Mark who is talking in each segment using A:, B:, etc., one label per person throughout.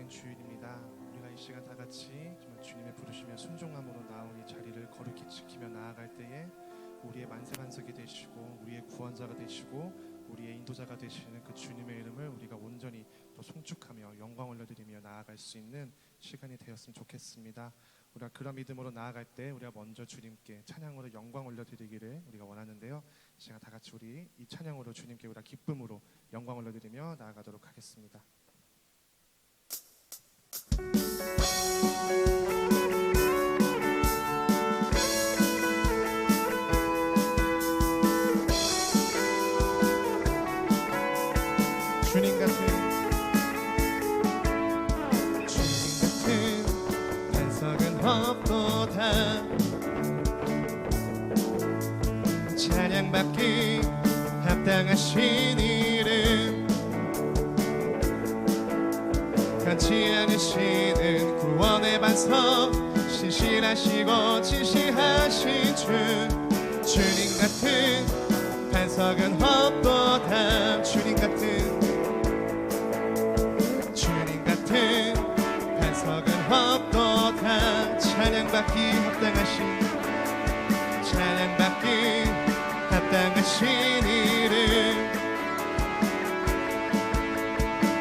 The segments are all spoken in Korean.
A: 된 주일입니다. 우리가 이 시간 다 같이 정말 주님의 부르시며 순종함으로 나온 이 자리를 거룩히 지키며 나아갈 때에 우리의 만세반석이 되시고 우리의 구원자가 되시고 우리의 인도자가 되시는 그 주님의 이름을 우리가 온전히 또 송축하며 영광 올려드리며 나아갈 수 있는 시간이 되었으면 좋겠습니다. 우리가 그런 믿음으로 나아갈 때 우리가 먼저 주님께 찬양으로 영광 올려드리기를 우리가 원하는데요. 이 시간 다 같이 우리 이 찬양으로 주님께 우리가 기쁨으로 영광 올려드리며 나아가도록 하겠습니다. 주님 같은 반석은 없도다. 찬양받기 합당하신 이름, 변치 않으시는 구원의 반석, 신실하시고 진실하신 주님 같은 반석은 없도다. 주님 같은 반석은 없도다. 찬양받기 합당하신 이름,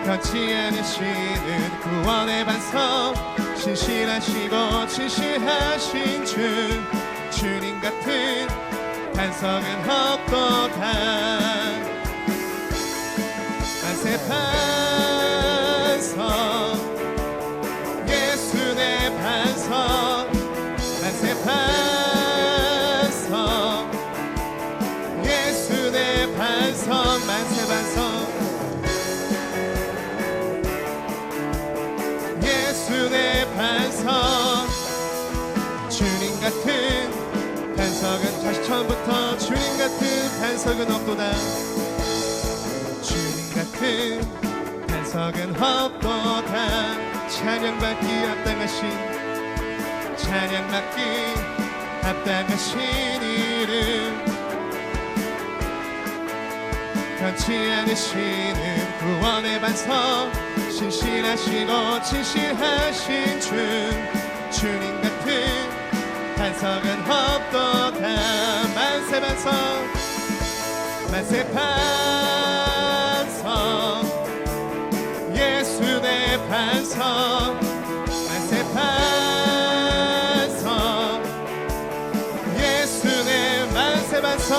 A: 변치 않으시는 구원의 반석, 신실하시고 진실하신 주님 같은 반석은 없도다. 만세 반석, 예수 내 반석, 만세 반석, 예수 내 반석, 만세 반석, 예수 내 반석. 주님 같은 반석은 다시 처음부터 주님 같은 반석은 없도다. 주님 같은 반석은 없도다. 찬양받기 합당하신 이름, 변치 않으시는 구원의 반석, 신실하시고 진실하신 주님 같은 반석은 없도다. 만세 반석, 만세 반석, 예수 내 반석, 만세 반석, 예수 내 만세 반석,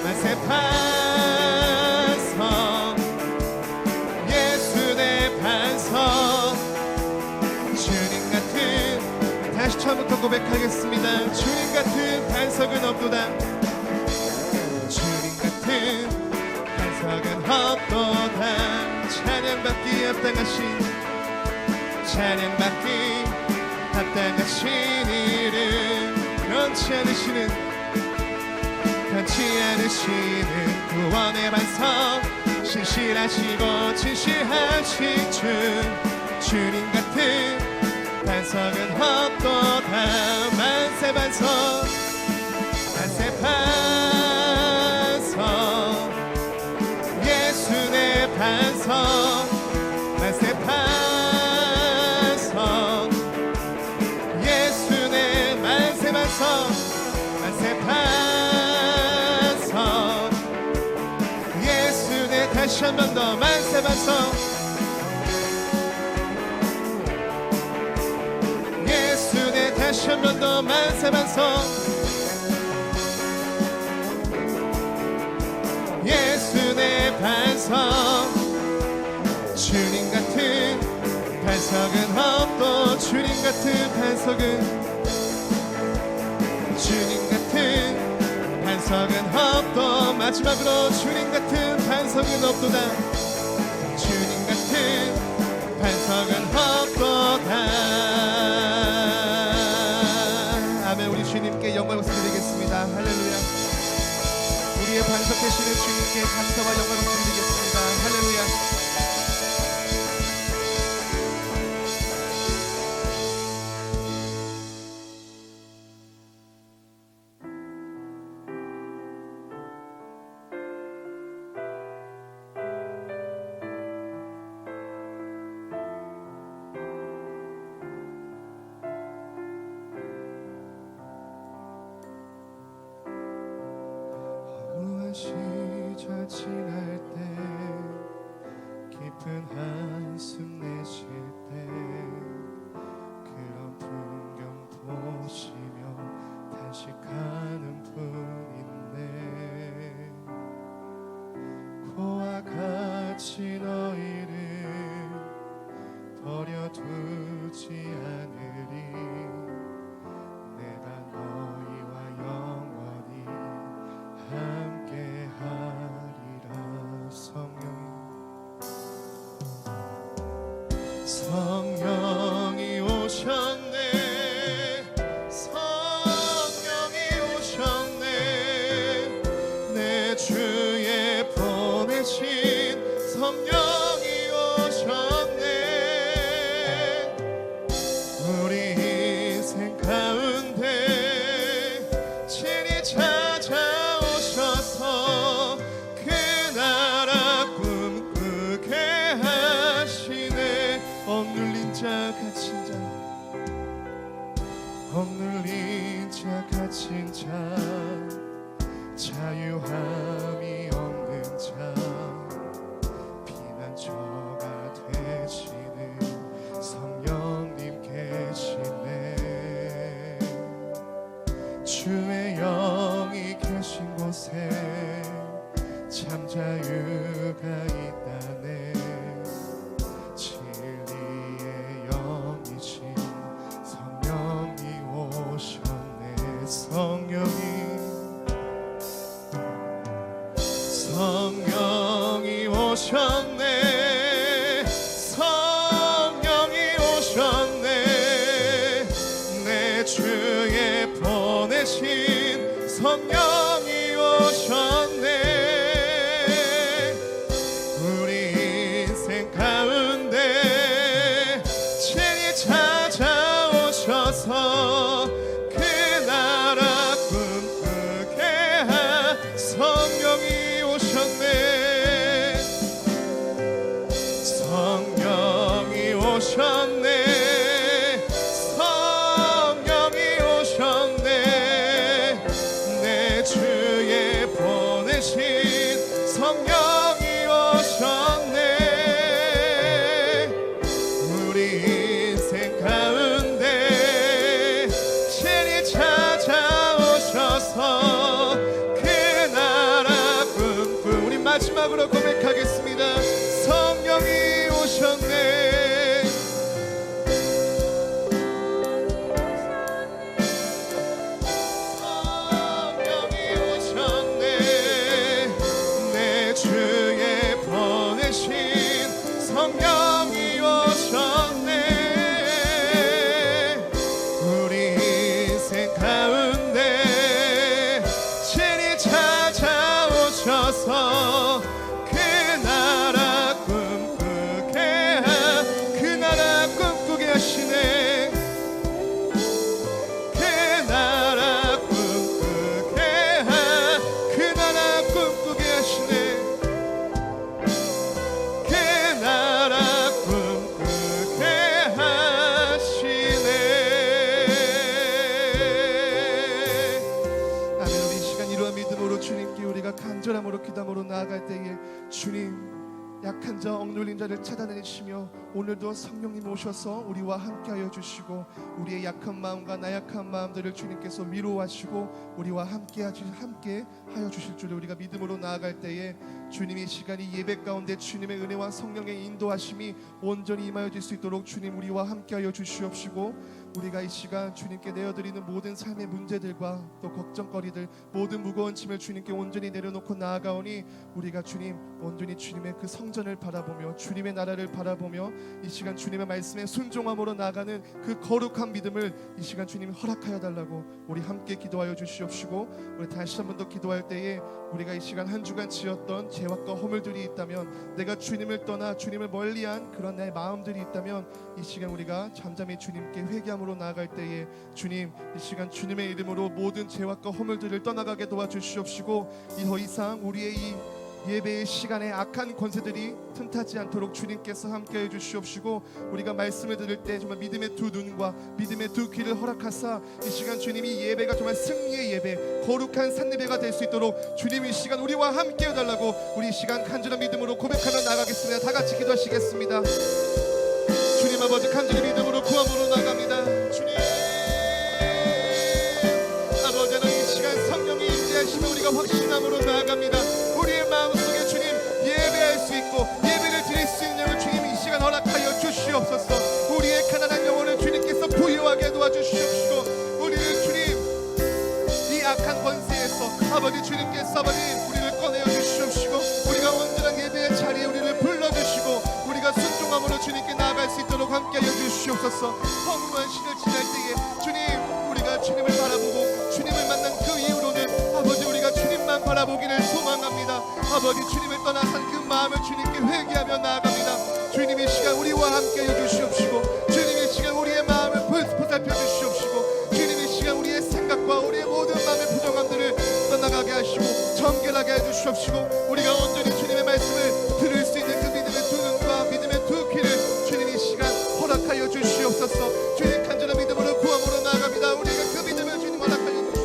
A: 만세 반석, 예수 내 반석. 주님 같은, 다시 처음부터 고백하겠습니다. 주님 같은 반석은 없도다. 주님 같은 반석은 없도다. 찬양받기 합당하신 이름, 변치 않으시는 구원의 반석, 신실하시고 진실하신 주님 같은 반석은 없도다. 만세 반석, 만세 반석, 예수 내 반석, 만세 반석, 예수 내 만세 반석, 만세 반석, 예수 내. 다시 한 번 더 만세 반석, 예수 내. 다시 한 번 더 만세 반석, 예수 내 반석. 주님 같은 반석은 없도. 주님 같은 반석은, 주님 같은 반석은 없도. 마지막으로 주님 같은 반석은 없도다. 주님 같은 반석은 없도다. 아멘. 우리 주님께 영광을 드리겠습니다. 할렐루야. 우리의 반석 되시는 주님께 감사와 영광을 드리겠습니다. 할렐루야. 차 지날 때 깊은 한숨 내쉴 때 그런 풍경 보시며 단식하는 분인데 고와 같이 너희를 버려두지 않으리 내가 너희와 영원히 함께하리라. 성령이 오셨네. 성령이 오셨네. 내 주에 보내신 성령이 오셨네. 우리 인생 가운데 친히 찾아오셔서 그 나라 꿈꾸게 하시네. 억눌린 자 갇힌 자 억눌린 자 갇힌 자 자유함이 없는 자 피난처가 되시는 성령님 계시네. 주의 영이 계신 곳에 참 자유가 있다네. 진리의 영이신 성령이 오셨네. 성령이 오셨네. 성령이 오셨네. 내 주에 보내신 성령이 오셨네. 우리 인생 가운데 친히 찾아오셔서 그 나라 꿈꾸게 성령이 오셨네. 성령이 오셨네. 성령이 오셨네. 내 주에 보내신 성령이 오셨네. 우리 인생 가운데 친히 찾아오셔서 우리 마지막으로 고백하겠습니다. 성령이 오셨네. 성령이 오셨네. 내 주에 보내신 성령이 오셨네. 우리 인생 가운데 친히 찾아오셔서 그 나라 꿈꾸게 하시네. 그 나라 꿈꾸게 하시네. 그 나라 꿈꾸게 하시네. 아멘. 우리 이 시간 이러한 믿음으로 주님께 우리가 간절함으로 기도함으로 나아갈 때에 주님 약한 자 억눌린 자를 찾아내시며 오늘도 성령님 오셔서 우리와 함께하여 주시고 우리의 약한 마음과 나약한 마음들을 주님께서 위로하시고 우리와 함께하여 주실 줄을 우리가 믿음으로 나아갈 때에 주님이 시간이 예배 가운데 주님의 은혜와 성령의 인도하심이 온전히 임하여질 수 있도록 주님 우리와 함께하여 주시옵시고 우리가 이 시간 주님께 내어드리는 모든 삶의 문제들과 또 걱정거리들 모든 무거운 짐을 주님께 온전히 내려놓고 나아가오니 우리가 주님 온전히 주님의 그 성전을 바라보며 주님의 나라를 바라보며 이 시간 주님의 말씀에 순종함으로 나아가는 그 거룩한 믿음을 이 시간 주님 허락하여 달라고 우리 함께 기도하여 주시옵시고 우리 다시 한 번 더 기도할 때에 우리가 이 시간 한 주간 지었던 죄악과 허물들이 있다면 내가 주님을 떠나 주님을 멀리한 그런 내 마음들이 있다면 이 시간 우리가 잠잠히 주님께 회개함으로 나아갈 때에 주님 이 시간 주님의 이름으로 모든 죄악과 허물들을 떠나가게 도와주시옵시고 더 이상 우리의 이 예배의 시간에 악한 권세들이 틈타지 않도록 주님께서 함께해 주시옵시고, 우리가 말씀을 들을 때 정말 믿음의 두 눈과 믿음의 두 귀를 허락하사 이 시간 주님이 예배가 정말 승리의 예배, 거룩한 산예배가 될 수 있도록 주님 이 시간 우리와 함께 해달라고 우리 이 시간 간절한 믿음으로 고백하며 나가겠습니다. 다 같이 기도하시겠습니다. 주님 아버지, 간절히 믿음으로 구함으로 나갑니다. 주님 아버지, 하나님 이 시간 성령이 임재하시며 우리가 확신함으로 나아갑니다. 우리의 마음속에 주님 예배할 수 있고 예배를 드릴 수 있는 영을 주님 이 시간 허락하여 주시옵소서. 우리의 가난한 영혼을 주님께서 부유하게 도와주시옵시고, 우리는 주님 이 악한 권세에서 아버지 주님께서 아버지 우리를 꺼내어 주시옵시고, 우리가 온전한 예배의 자리에 우리를 불러주시고 우리가 순종함으로 주님께 나아갈 수 있도록 함께하여 주시옵소서. 허무한 시를 지날 때에 주님 우리가 주님을 바라보고 주님을 만난 그 이후로는 아버지 우리가 주님만 바라보기를 소망합니다. 아버지 주님을 떠나선 그 마음을 주님께 회개하며 나아갑니다. 주님 이 시간 우리와 함께해 주시옵시고, 주님 이 시간 우리의 마음을 보살펴 주시옵시고, 주님 이 시간 우리의 생각과 우리의 모든 마음의 부정함들을 떠나가게 하시고 정결하게 해주시옵시고, 우리가 온전히 주님의 말씀을 들을 수 있는 그 믿음의 두 눈과 믿음의 두 귀를 주님 이 시간 허락하여 주시옵소서. 주님 간절한 믿음으로 구함으로 나아갑니다. 우리가 그 믿음을 주님 허락하여 주시옵소서.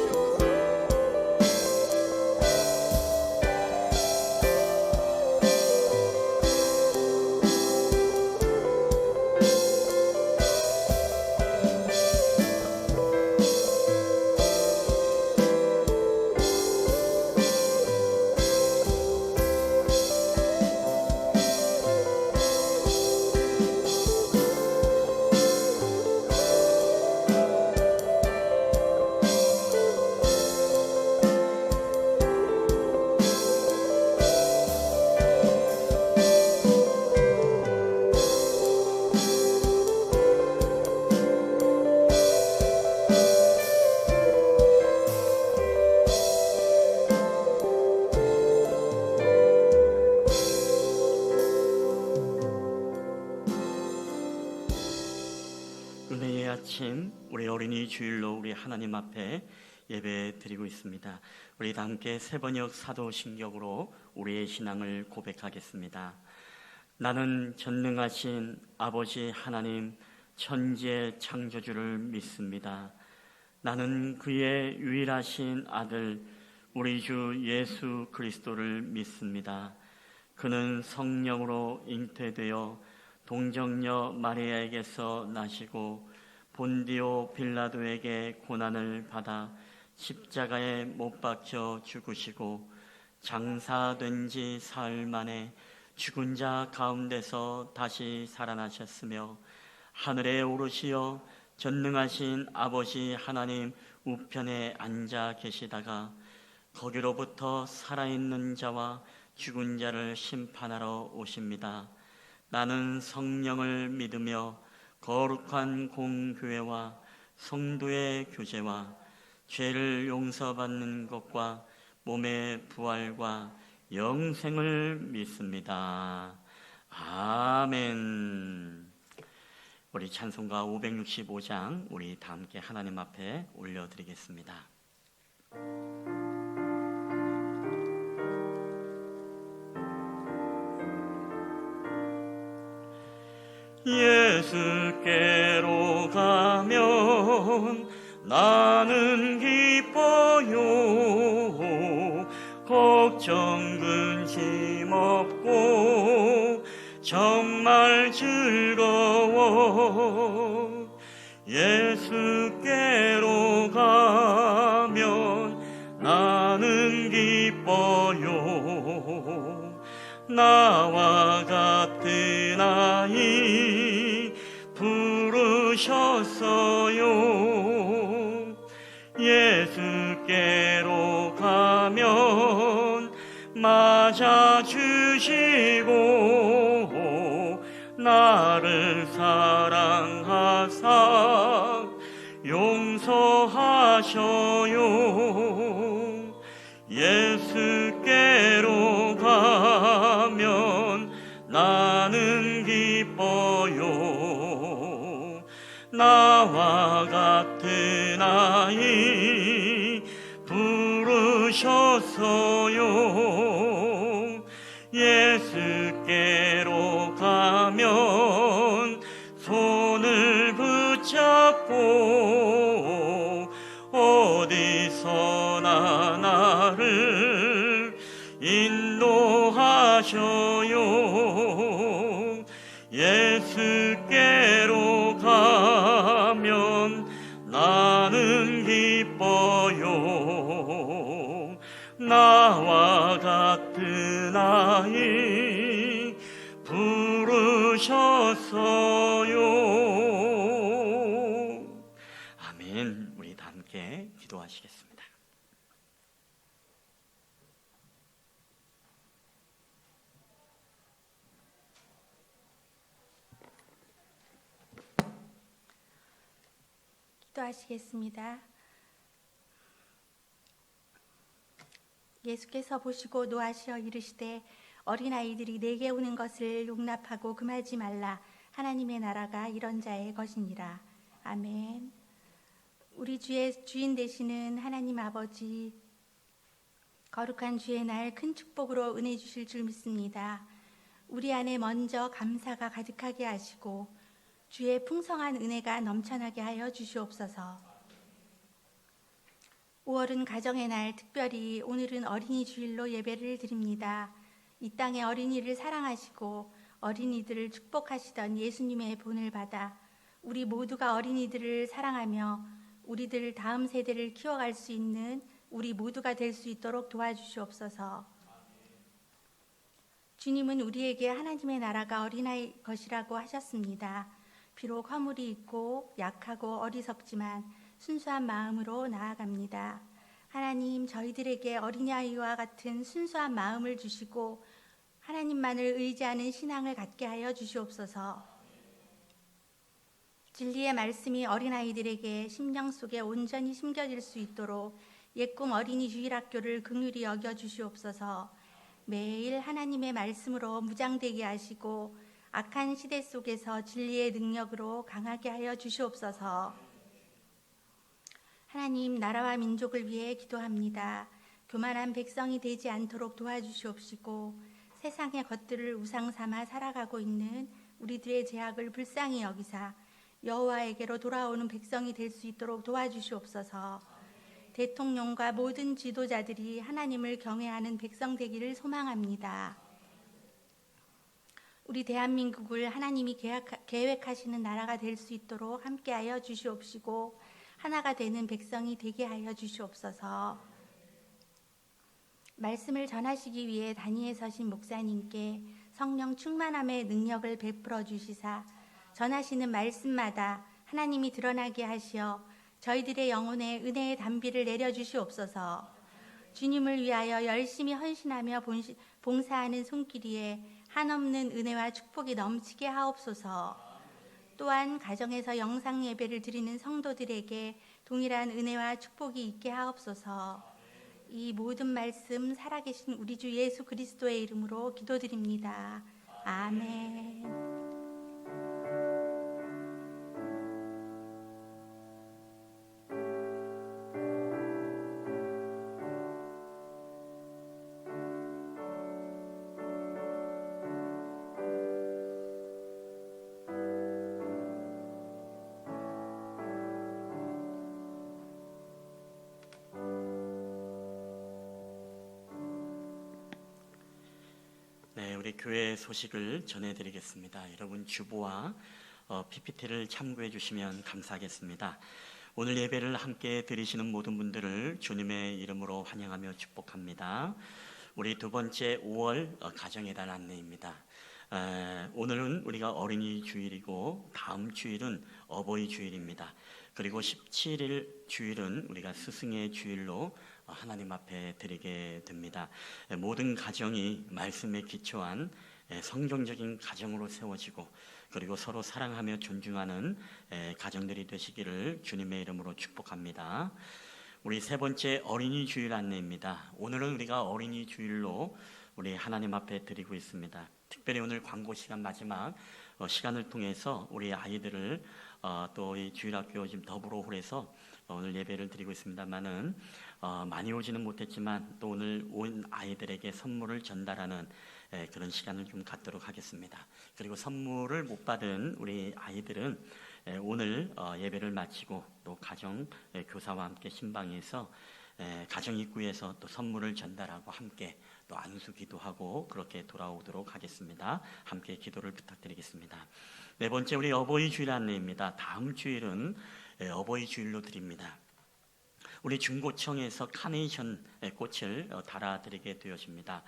B: 은혜의 아침, 우리 어린이 주일로 우리 하나님 앞에 예배 드리고 있습니다. 우리 다 함께 세번역 사도신경으로 우리의 신앙을 고백하겠습니다. 나는 전능하신 아버지 하나님 천지의 창조주를 믿습니다. 나는 그의 유일하신 아들 우리 주 예수 그리스도를 믿습니다. 그는 성령으로 잉태되어 동정녀 마리아에게서 나시고 본디오 빌라도에게 고난을 받아 십자가에 못 박혀 죽으시고 장사된 지 사흘 만에 죽은 자 가운데서 다시 살아나셨으며 하늘에 오르시어 전능하신 아버지 하나님 우편에 앉아 계시다가 거기로부터 살아있는 자와 죽은 자를 심판하러 오십니다. 나는 성령을 믿으며 거룩한 공교회와 성도의 교제와 죄를 용서받는 것과 몸의 부활과 영생을 믿습니다. 아멘. 우리 찬송가 565장 우리 다 함께 하나님 앞에 올려드리겠습니다. 예수께로 가면 나는 기뻐요. 걱정 근심 없고 정말 즐거워. 예수께로 가면 나는 기뻐요. 나와 같은 아이 부르셨어요. 예수께로 가면 맞아주시고 나를 사랑하사 용서하셔요. 예수께로 가면 나는 기뻐요. 나와 같은 아이 부르셨어요. 인도하셔요. 예수께로 가면 나는 기뻐요. 나와 같은 아이 부르셨어요. 아멘. 우리 다 함께 기도하시겠습니다.
C: 기도하시겠습니다. 예수께서 보시고 노하시어 이르시되 어린아이들이 내게 오는 것을 용납하고 금하지 말라. 하나님의 나라가 이런 자의 것이니라. 아멘. 우리 주의 주인 되시는 하나님 아버지, 거룩한 주의 날 큰 축복으로 은혜 주실 줄 믿습니다. 우리 안에 먼저 감사가 가득하게 하시고 주의 풍성한 은혜가 넘쳐나게 하여 주시옵소서. 5월은 가정의 날, 특별히 오늘은 어린이 주일로 예배를 드립니다. 이 땅의 어린이를 사랑하시고 어린이들을 축복하시던 예수님의 본을 받아 우리 모두가 어린이들을 사랑하며 우리들 다음 세대를 키워갈 수 있는 우리 모두가 될 수 있도록 도와주시옵소서. 주님은 우리에게 하나님의 나라가 어린아이 것이라고 하셨습니다. 비록 허물이 있고 약하고 어리석지만 순수한 마음으로 나아갑니다. 하나님, 저희들에게 어린아이와 같은 순수한 마음을 주시고 하나님만을 의지하는 신앙을 갖게 하여 주시옵소서. 진리의 말씀이 어린아이들에게 심령 속에 온전히 심겨질 수 있도록 옛꿈 어린이 주일학교를 긍휼히 여겨 주시옵소서. 매일 하나님의 말씀으로 무장되게 하시고 악한 시대 속에서 진리의 능력으로 강하게 하여 주시옵소서. 하나님, 나라와 민족을 위해 기도합니다. 교만한 백성이 되지 않도록 도와주시옵시고 세상의 것들을 우상 삼아 살아가고 있는 우리들의 죄악을 불쌍히 여기사 여호와에게로 돌아오는 백성이 될 수 있도록 도와주시옵소서. 대통령과 모든 지도자들이 하나님을 경외하는 백성 되기를 소망합니다. 우리 대한민국을 하나님이 계획하시는 나라가 될 수 있도록 함께하여 주시옵시고 하나가 되는 백성이 되게 하여 주시옵소서. 말씀을 전하시기 위해 단위에 서신 목사님께 성령 충만함의 능력을 베풀어 주시사 전하시는 말씀마다 하나님이 드러나게 하시어 저희들의 영혼에 은혜의 단비를 내려주시옵소서. 주님을 위하여 열심히 헌신하며 봉사하는 손길이에 한없는 은혜와 축복이 넘치게 하옵소서. 또한 가정에서 영상 예배를 드리는 성도들에게 동일한 은혜와 축복이 있게 하옵소서. 이 모든 말씀 살아계신 우리 주 예수 그리스도의 이름으로 기도드립니다. 아멘.
B: 네, 우리 교회 소식을 전해드리겠습니다. 여러분 주보와 PPT를 참고해 주시면 감사하겠습니다. 오늘 예배를 함께 드리시는 모든 분들을 주님의 이름으로 환영하며 축복합니다. 우리 두 번째 5월 가정의 달 안내입니다. 오늘은 우리가 어린이 주일이고 다음 주일은 어버이 주일입니다. 그리고 17일 주일은 우리가 스승의 주일로 하나님 앞에 드리게 됩니다. 모든 가정이 말씀에 기초한 성경적인 가정으로 세워지고 그리고 서로 사랑하며 존중하는 가정들이 되시기를 주님의 이름으로 축복합니다. 우리 세 번째 어린이 주일 안내입니다. 오늘은 우리가 어린이 주일로 우리 하나님 앞에 드리고 있습니다. 특별히 오늘 광고 시간 마지막 시간을 통해서 우리 아이들을 또 이 주일학교 지금 더불어홀에서 오늘 예배를 드리고 있습니다만은 많이 오지는 못했지만 또 오늘 온 아이들에게 선물을 전달하는 그런 시간을 좀 갖도록 하겠습니다. 그리고 선물을 못 받은 우리 아이들은 오늘 예배를 마치고 또 가정 교사와 함께 신방에서 가정 입구에서 또 선물을 전달하고 함께 또 안수기도 하고 그렇게 돌아오도록 하겠습니다. 함께 기도를 부탁드리겠습니다. 네 번째, 우리 어버이 주일 안내입니다. 다음 주일은 어버이 주일로 드립니다. 우리 중고청에서 카네이션 꽃을 달아드리게 되었습니다.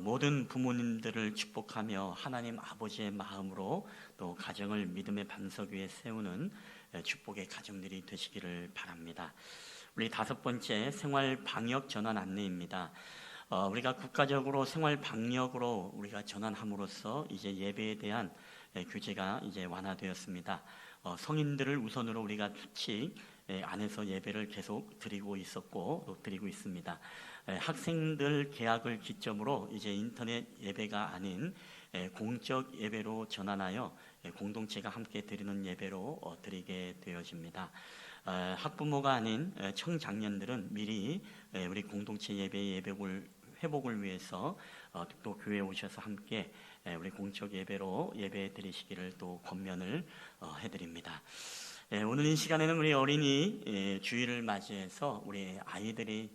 B: 모든 부모님들을 축복하며 하나님 아버지의 마음으로 또 가정을 믿음의 반석 위에 세우는 축복의 가정들이 되시기를 바랍니다. 우리 다섯 번째, 생활 방역 전환 안내입니다. 우리가 국가적으로 생활 방역으로 우리가 전환함으로써 이제 예배에 대한 규제가 이제 완화되었습니다. 성인들을 우선으로 우리가 규칙 안에서 예배를 계속 드리고 있었고 또 드리고 있습니다. 학생들 개학을 기점으로 이제 인터넷 예배가 아닌 공적 예배로 전환하여 공동체가 함께 드리는 예배로 드리게 되어집니다. 학부모가 아닌 청장년들은 미리 우리 공동체 예배의 회복을 위해서 또 교회에 오셔서 함께 우리 공적 예배로 예배 드리시기를 또 권면을 해드립니다. 오늘 이 시간에는 우리 어린이 주일을 맞이해서 우리 아이들이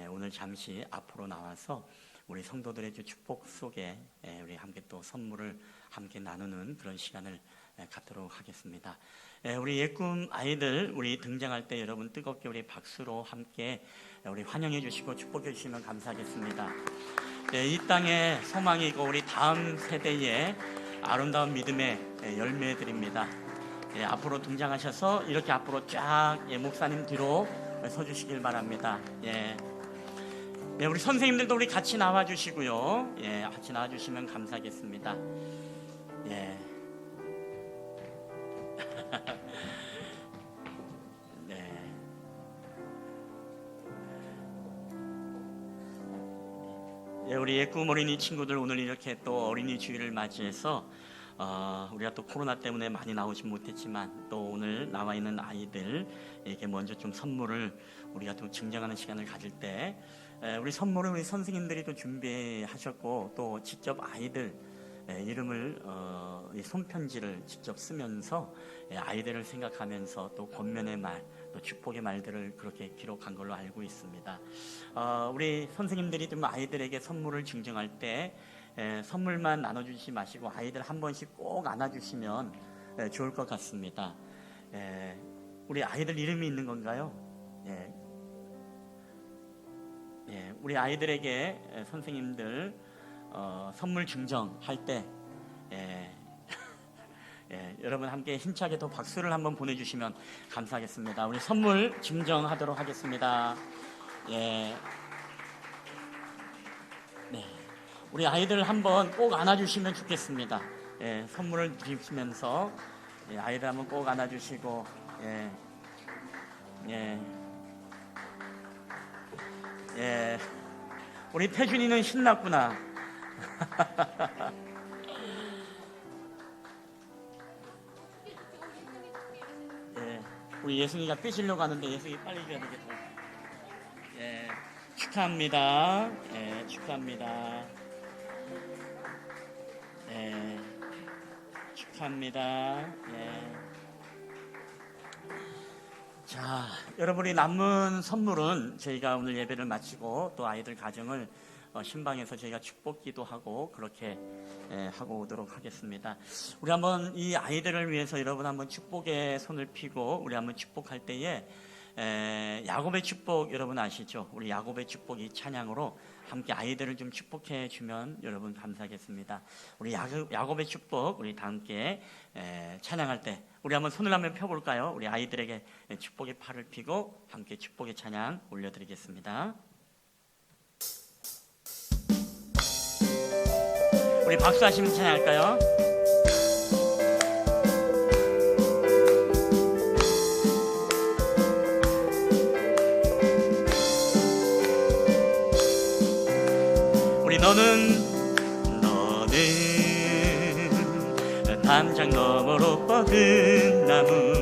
B: 오늘 잠시 앞으로 나와서 우리 성도들의 축복 속에 우리 함께 또 선물을 함께 나누는 그런 시간을 갖도록 하겠습니다. 우리 예꿈 아이들 우리 등장할 때 여러분 뜨겁게 우리 박수로 함께 우리 환영해 주시고 축복해 주시면 감사하겠습니다. 이 땅의 소망이고 우리 다음 세대의 아름다운 믿음의 열매들입니다. 앞으로 등장하셔서 이렇게 앞으로 쫙 목사님 뒤로 서주시길 바랍니다. 우리 선생님들도 우리 같이 나와주시고요. 같이 나와주시면 감사하겠습니다. 우리 예꿈 어린이 친구들 오늘 이렇게 또 어린이 주일을 맞이해서 우리가 또 코로나 때문에 많이 나오지 못했지만 또 오늘 나와 있는 아이들에게 먼저 좀 선물을 우리가 또 증정하는 시간을 가질 때 우리 선물을 우리 선생님들이 또 준비하셨고 또 직접 아이들 이름을 손편지를 직접 쓰면서 아이들을 생각하면서 또 권면의 말, 또 축복의 말들을 그렇게 기록한 걸로 알고 있습니다. 우리 선생님들이 좀 아이들에게 선물을 증정할 때 선물만 나눠주시지 마시고 아이들 한 번씩 꼭 안아주시면 좋을 것 같습니다. 우리 아이들 이름이 있는 건가요? 우리 아이들에게 선생님들 선물 증정할 때 여러분 함께 힘차게 또 박수를 한번 보내주시면 감사하겠습니다. 우리 선물 증정하도록 하겠습니다. 우리 아이들 한번 꼭 안아주시면 좋겠습니다. 선물을 드리시면서 아이들 한번 꼭 안아주시고 우리 태준이는 신났구나. 우리 예승이가 삐지려고 하는데 예승이 빨리 줘야 되겠다. 축하합니다. 축하합니다. 축하합니다. 자, 여러분이 남은 선물은 저희가 오늘 예배를 마치고 또 아이들 가정을 신방에서 저희가 축복기도 하고 그렇게 하고 오도록 하겠습니다. 우리 한번 이 아이들을 위해서 여러분 한번 축복의 손을 펴고 우리 한번 축복할 때에 야곱의 축복 여러분 아시죠? 우리 야곱의 축복 이 찬양으로 함께 아이들을 좀 축복해 주면 여러분 감사하겠습니다. 우리 야곱의 축복 우리 다 함께 찬양할 때 우리 한번 손을 한번 펴볼까요? 우리 아이들에게 축복의 팔을 펴고 함께 축복의 찬양 올려드리겠습니다. 우리 박수하시면서 찬양할까요? 우리 너는 담장 너머로 뻗은 나무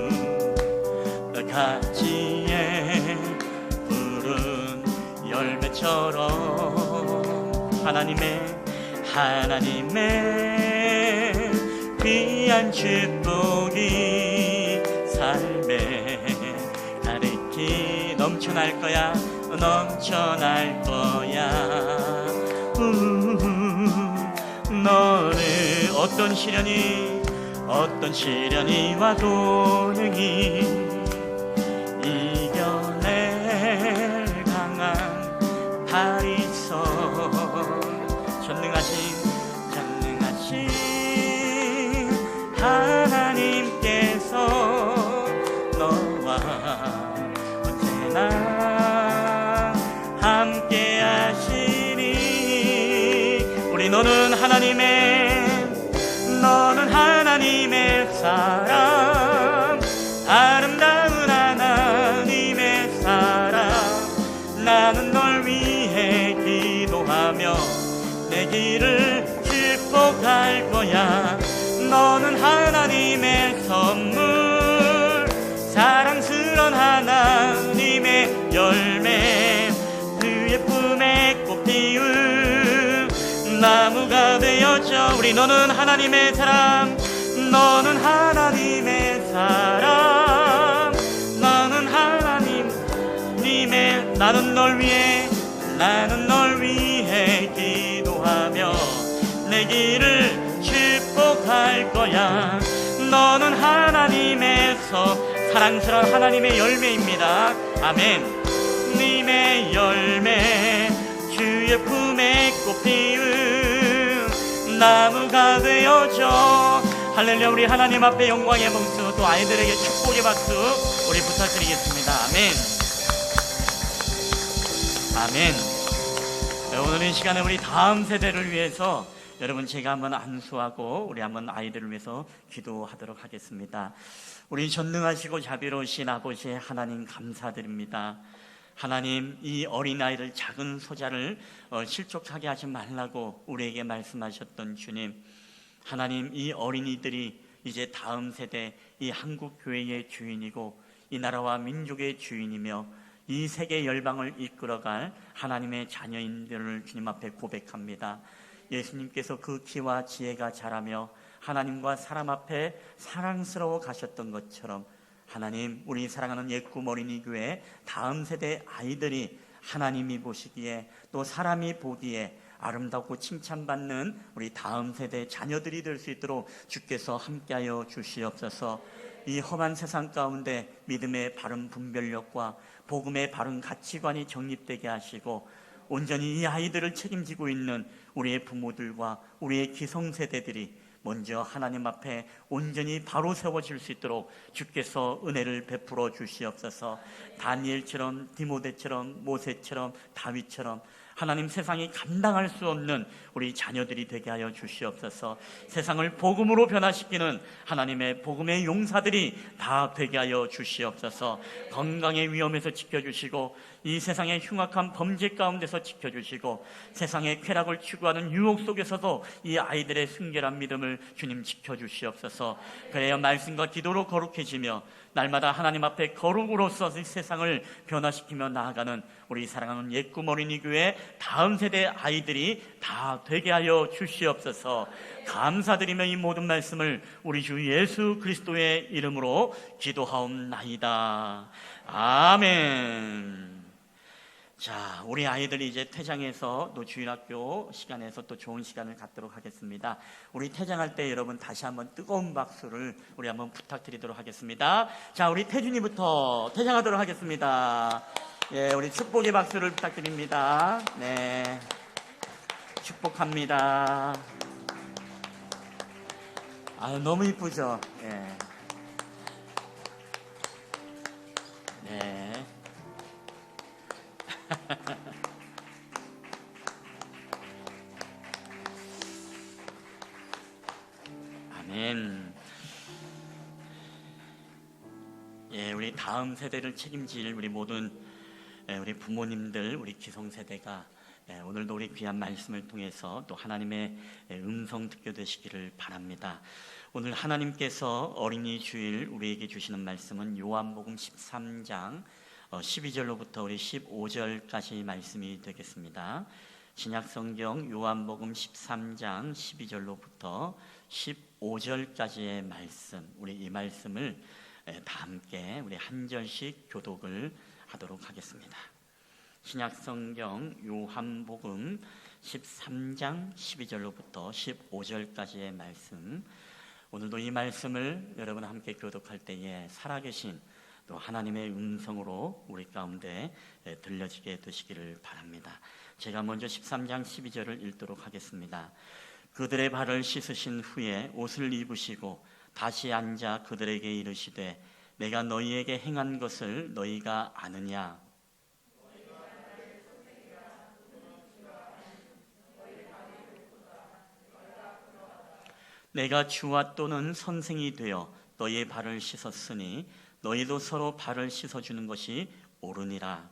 B: 가지에 푸른 열매처럼 하나님의 귀한 축복이 삶에 가득히 넘쳐날 거야. 너는 어떤 시련이 와도 능히 이겨낼 강한 팔이 있어. 전능하신 하나님께서 너와 언제나 함께 하시니. 우리 너는 하나님의 사람, 아름다운 하나님의 사람. 나는 널 위해 기도하며 내 길을 축복할 거야. 너는 하나님의 선물, 사랑스런 하나님의 열매, 그의 품에 꽃 피운 나무가 되어져. 우리 너는 하나님의 사람, 너는 하나님의 사람, 너는 하나님의. 나는 널 위해 기도하며 내 길을 축복할 거야. 너는 하나님에서 사랑스러운 하나님의 열매입니다. 아멘. 님의 열매, 주의 품에 꽃 피운 나무가 되어줘. 할렐루야. 우리 하나님 앞에 영광의 박수, 또 아이들에게 축복의 박수 우리 부탁드리겠습니다. 아멘. 아멘. 오늘 이 시간에 우리 다음 세대를 위해서 여러분 제가 한번 안수하고 우리 한번 아이들을 위해서 기도하도록 하겠습니다. 우리 전능하시고 자비로우신 아버지 하나님 감사드립니다. 하나님, 이 어린아이를, 작은 소자를 실족하게 하지 말라고 우리에게 말씀하셨던 주님, 하나님, 이 어린이들이 이제 다음 세대 이 한국 교회의 주인이고 이 나라와 민족의 주인이며 이 세계 열방을 이끌어갈 하나님의 자녀인들을 주님 앞에 고백합니다. 예수님께서 그 키와 지혜가 자라며 하나님과 사람 앞에 사랑스러워 가셨던 것처럼 하나님, 우리 사랑하는 예꿈 어린이 교회 다음 세대 아이들이 하나님이 보시기에 또 사람이 보기에 아름답고 칭찬받는 우리 다음 세대 자녀들이 될 수 있도록 주께서 함께하여 주시옵소서. 이 험한 세상 가운데 믿음의 바른 분별력과 복음의 바른 가치관이 정립되게 하시고 온전히 이 아이들을 책임지고 있는 우리의 부모들과 우리의 기성세대들이 먼저 하나님 앞에 온전히 바로 세워질 수 있도록 주께서 은혜를 베풀어 주시옵소서. 다니엘처럼, 디모데처럼, 모세처럼, 다윗처럼 하나님, 세상이 감당할 수 없는 우리 자녀들이 되게 하여 주시옵소서. 세상을 복음으로 변화시키는 하나님의 복음의 용사들이 다 되게 하여 주시옵소서. 건강의 위험에서 지켜주시고 이 세상의 흉악한 범죄 가운데서 지켜주시고 세상의 쾌락을 추구하는 유혹 속에서도 이 아이들의 순결한 믿음을 주님 지켜주시옵소서. 그래야 말씀과 기도로 거룩해지며 날마다 하나님 앞에 거룩으로서 이 세상을 변화시키며 나아가는 우리 사랑하는 예꿈 어린이 교회 다음 세대 아이들이 다 되게 하여 주시옵소서. 감사드리며 이 모든 말씀을 우리 주 예수 그리스도의 이름으로 기도하옵나이다. 아멘. 자, 우리 아이들이 이제 퇴장해서 또 주일학교 시간에서 또 좋은 시간을 갖도록 하겠습니다. 우리 퇴장할 때 여러분 다시 한번 뜨거운 박수를 우리 한번 부탁드리도록 하겠습니다. 자, 우리 태준이부터 퇴장하도록 하겠습니다. 예, 우리 축복의 박수를 부탁드립니다. 네, 축복합니다. 아, 너무 이쁘죠? 예. 네. 아멘. 예, 우리 다음 세대를 책임질 우리 모든 우리 부모님들, 우리 기성세대가 오늘도 우리 귀한 말씀을 통해서 또 하나님의 음성 듣게 되시기를 바랍니다. 오늘 하나님께서 어린이 주일 우리에게 주시는 말씀은 요한복음 13장 12절로부터 우리 15절까지 말씀이 되겠습니다. 신약성경 요한복음 13장 12절로부터 15절까지의 말씀, 우리 이 말씀을 다 함께 우리 한 절씩 교독을 하도록 하겠습니다. 신약성경 요한복음 13장 12절로부터 15절까지의 말씀, 오늘도 이 말씀을 여러분 함께 교독할 때에 살아계신 또 하나님의 음성으로 우리 가운데 들려지게 되시기를 바랍니다. 제가 먼저 13장 12절을 읽도록 하겠습니다. 그들의 발을 씻으신 후에 옷을 입으시고 다시 앉아 그들에게 이르시되 내가 너희에게 행한 것을 너희가 아느냐? 내가 주와 또는 선생이 되어 너희의 발을 씻었으니 너희도 서로 발을 씻어주는 것이 옳으니라.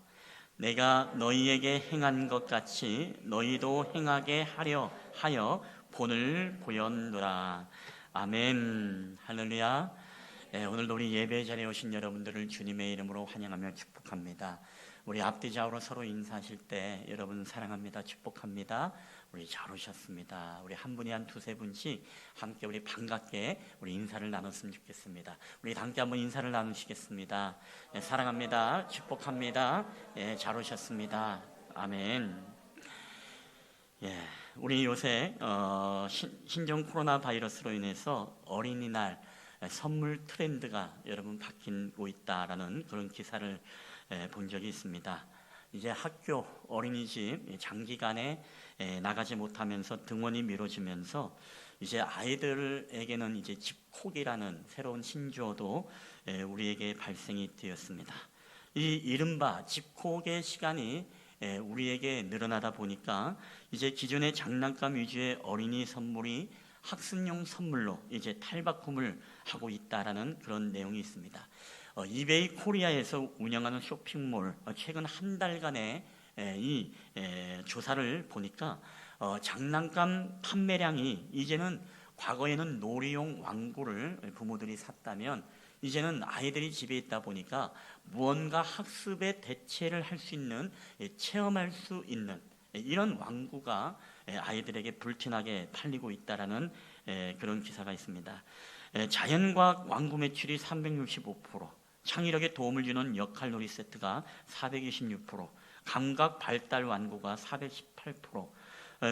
B: 내가 너희에게 행한 것 같이 너희도 행하게 하려 하여 본을 보였노라. 아멘. 할렐루야. 오늘도 우리 예배 자리에 오신 여러분들을 주님의 이름으로 환영하며 축복합니다. 우리 앞뒤좌우로 서로 인사하실 때 여러분 사랑합니다, 축복합니다, 우리 잘 오셨습니다. 우리 한 분이 한 두세 분씩 함께 우리 반갑게 우리 인사를 나눴으면 좋겠습니다. 우리 함께 한번 인사를 나누시겠습니다. 사랑합니다, 축복합니다, 잘 오셨습니다. 아멘. 우리 요새 신종 코로나 바이러스로 인해서 어린이날 선물 트렌드가 여러분 바뀌고 있다라는 그런 기사를 본 적이 있습니다. 이제 학교, 어린이집 장기간에 나가지 못하면서 등원이 미뤄지면서 이제 아이들에게는 이제 집콕이라는 새로운 신조어도 우리에게 발생이 되었습니다. 이 이른바 집콕의 시간이 우리에게 늘어나다 보니까 이제 기존의 장난감 위주의 어린이 선물이 학습용 선물로 이제 탈바꿈을 하고 있다라는 그런 내용이 있습니다. 이베이 코리아에서 운영하는 쇼핑몰 최근 한 달간의 이 조사를 보니까 장난감 판매량이 이제는 과거에는 놀이용 왕구를 부모들이 샀다면 이제는 아이들이 집에 있다 보니까 무언가 학습에 대체를 할 수 있는, 체험할 수 있는 이런 왕구가 아이들에게 불티나게 팔리고 있다라는 그런 기사가 있습니다. 자연과학 왕구 매출이 365%, 창의력에 도움을 주는 역할놀이 세트가 426%, 감각 발달 완구가 418%.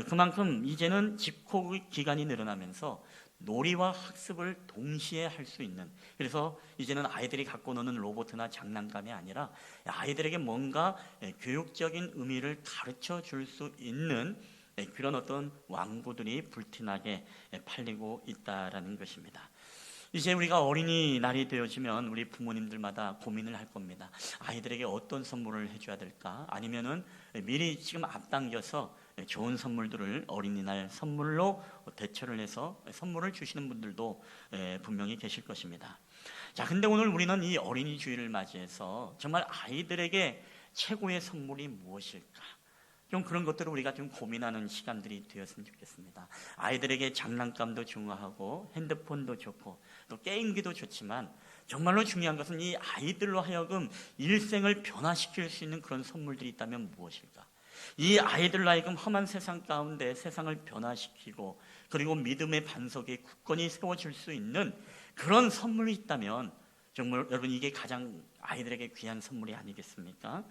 B: 그만큼 이제는 집콕 기간이 늘어나면서 놀이와 학습을 동시에 할 수 있는, 그래서 이제는 아이들이 갖고 노는 로봇이나 장난감이 아니라 아이들에게 뭔가 교육적인 의미를 가르쳐 줄 수 있는 그런 어떤 왕구들이 불티나게 팔리고 있다라는 것입니다. 이제 우리가 어린이날이 되어지면 우리 부모님들마다 고민을 할 겁니다. 아이들에게 어떤 선물을 해줘야 될까? 아니면은 미리 지금 앞당겨서 좋은 선물들을 어린이날 선물로 대처를 해서 선물을 주시는 분들도 분명히 계실 것입니다. 자, 근데 오늘 우리는 이 어린이 주일을 맞이해서 정말 아이들에게 최고의 선물이 무엇일까? 좀 그런 것들을 우리가 좀 고민하는 시간들이 되었으면 좋겠습니다. 아이들에게 장난감도 중요하고 핸드폰도 좋고 또 게임기도 좋지만 정말로 중요한 것은 이 아이들로 하여금 일생을 변화시킬 수 있는 그런 선물들이 있다면 무엇일까? 이 아이들로 하여금 험한 세상 가운데 세상을 변화시키고 그리고 믿음의 반석에 굳건히 세워줄 수 있는 그런 선물이 있다면 정말 여러분 이게 가장 아이들에게 귀한 선물이 아니겠습니까?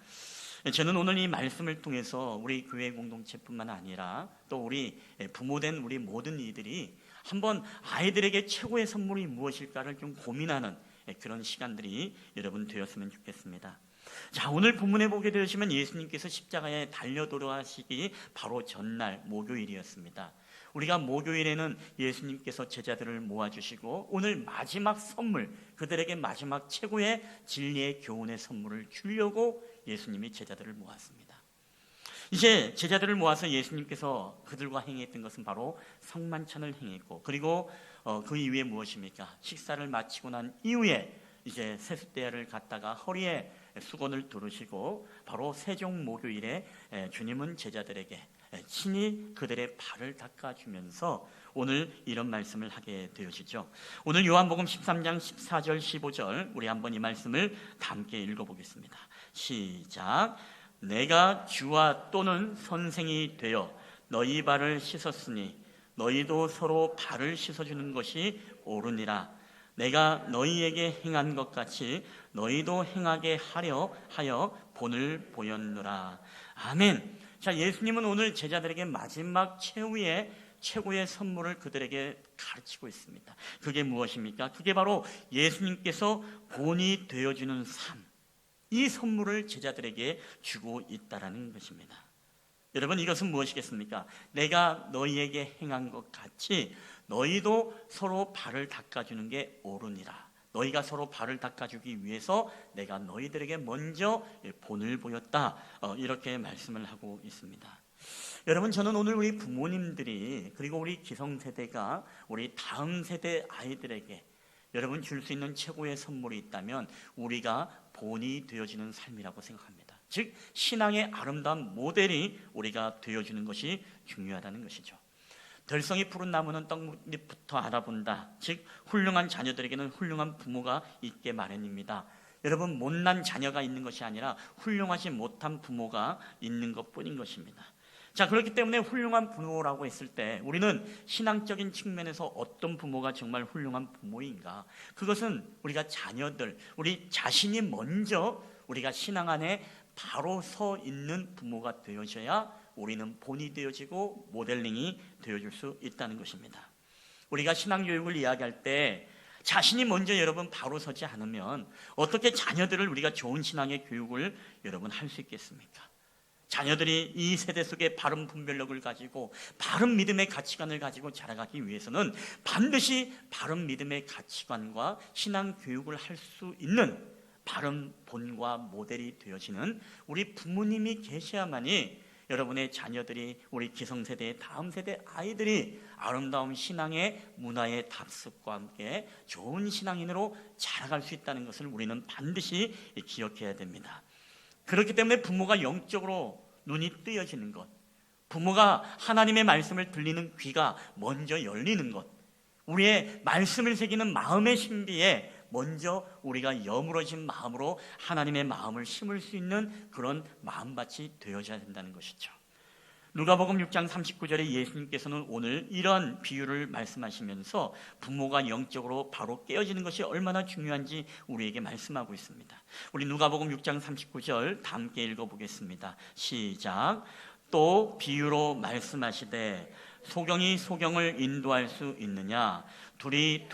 B: 저는 오늘 이 말씀을 통해서 우리 교회 공동체뿐만 아니라 또 우리 부모된 우리 모든 이들이 한번 아이들에게 최고의 선물이 무엇일까를 좀 고민하는 그런 시간들이 여러분 되었으면 좋겠습니다. 자, 오늘 본문에 보게 되시면 예수님께서 십자가에 달려 돌아가시기 바로 전날 목요일이었습니다. 우리가 목요일에는 예수님께서 제자들을 모아주시고 오늘 마지막 선물, 그들에게 마지막 최고의 진리의 교훈의 선물을 주려고 예수님이 제자들을 모았습니다. 이제 제자들을 모아서 예수님께서 그들과 행했던 것은 바로 성만찬을 행했고, 그리고 그 이후에 무엇입니까? 식사를 마치고 난 이후에 이제 세숫대야를 갖다가 허리에 수건을 두르시고 바로 세종 목요일에 주님은 제자들에게 친히 그들의 발을 닦아주면서 오늘 이런 말씀을 하게 되어지죠. 오늘 요한복음 13장 14절 15절 우리 한번 이 말씀을 다 함께 읽어보겠습니다. 시작. 내가 주와 또는 선생이 되어 너희 발을 씻었으니 너희도 서로 발을 씻어주는 것이 옳으니라. 내가 너희에게 행한 것 같이 너희도 행하게 하려 하여 본을 보였노라. 아멘. 자, 예수님은 오늘 제자들에게 마지막 최고의 선물을 그들에게 가르치고 있습니다. 그게 무엇입니까? 그게 바로 예수님께서 본이 되어주는 삶, 이 선물을 제자들에게 주고 있다라는 것입니다. 여러분, 이것은 무엇이겠습니까? 내가 너희에게 행한 것 같이 너희도 서로 발을 닦아주는 게 옳으니라. 너희가 서로 발을 닦아주기 위해서 내가 너희들에게 먼저 본을 보였다, 이렇게 말씀을 하고 있습니다. 여러분, 저는 오늘 우리 부모님들이, 그리고 우리 기성세대가 우리 다음 세대 아이들에게 여러분 줄 수 있는 최고의 선물이 있다면 우리가 본이 되어지는 삶이라고 생각합니다. 즉, 신앙의 아름다운 모델이 우리가 되어주는 것이 중요하다는 것이죠. 들성이 푸른 나무는 떡잎부터 알아본다. 즉, 훌륭한 자녀들에게는 훌륭한 부모가 있게 마련입니다. 여러분, 못난 자녀가 있는 것이 아니라 훌륭하지 못한 부모가 있는 것뿐인 것입니다. 자, 그렇기 때문에 훌륭한 부모라고 했을 때 우리는 신앙적인 측면에서 어떤 부모가 정말 훌륭한 부모인가? 그것은 우리가 자녀들, 우리 자신이 먼저 우리가 신앙 안에 바로 서 있는 부모가 되어져야 우리는 본이 되어지고 모델링이 되어줄 수 있다는 것입니다. 우리가 신앙교육을 이야기할 때 자신이 먼저 여러분 바로 서지 않으면 어떻게 자녀들을 우리가 좋은 신앙의 교육을 여러분 할 수 있겠습니까? 자녀들이 이 세대 속에 바른 분별력을 가지고 바른 믿음의 가치관을 가지고 자라가기 위해서는 반드시 바른 믿음의 가치관과 신앙 교육을 할 수 있는 바른 본과 모델이 되어지는 우리 부모님이 계셔야만이 여러분의 자녀들이, 우리 기성세대의 다음 세대 아이들이 아름다운 신앙의 문화의 답습과 함께 좋은 신앙인으로 자라갈 수 있다는 것을 우리는 반드시 기억해야 됩니다. 그렇기 때문에 부모가 영적으로 눈이 뜨여지는 것, 부모가 하나님의 말씀을 들리는 귀가 먼저 열리는 것, 우리의 말씀을 새기는 마음의 신비에 먼저 우리가 여물어진 마음으로 하나님의 마음을 심을 수 있는 그런 마음밭이 되어져야 된다는 것이죠. 누가복음 6장 39절에 예수님께서는 오늘 이런 비유를 말씀하시면서 부모가 영적으로 바로 깨어지는 것이 얼마나 중요한지 우리에게 말씀하고 있습니다. 우리 누가복음 6장 39절 다 함께 읽어보겠습니다. 시작. 또 비유로 말씀하시되 소경이 소경을 인도할 수 있느냐? 둘이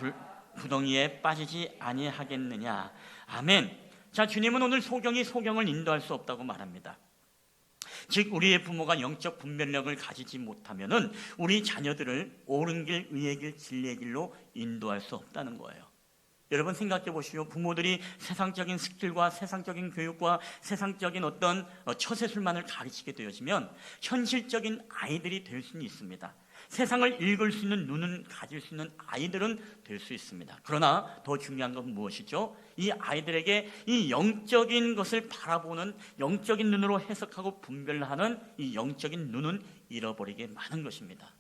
B: 구덩이에 빠지지 아니하겠느냐? 아멘. 자, 주님은 오늘 소경이 소경을 인도할 수 없다고 말합니다. 즉, 우리의 부모가 영적 분별력을 가지지 못하면은 우리 자녀들을 옳은 길, 의의 길, 진리의 길로 인도할 수 없다는 거예요. 여러분 생각해 보시오. 부모들이 세상적인 스킬과 세상적인 교육과 세상적인 어떤 처세술만을 가르치게 되어지면 현실적인 아이들이 될 수는 있습니다. 세상을 읽을 수 있는 눈은 가질 수 있는 아이들은 될 수 있습니다. 그러나 더 중요한 건 무엇이죠? 이 아이들에게 이 영적인 것을 바라보는, 영적인 눈으로 해석하고 분별하는 이 영적인 눈은 잃어버리게 많은 것입니다.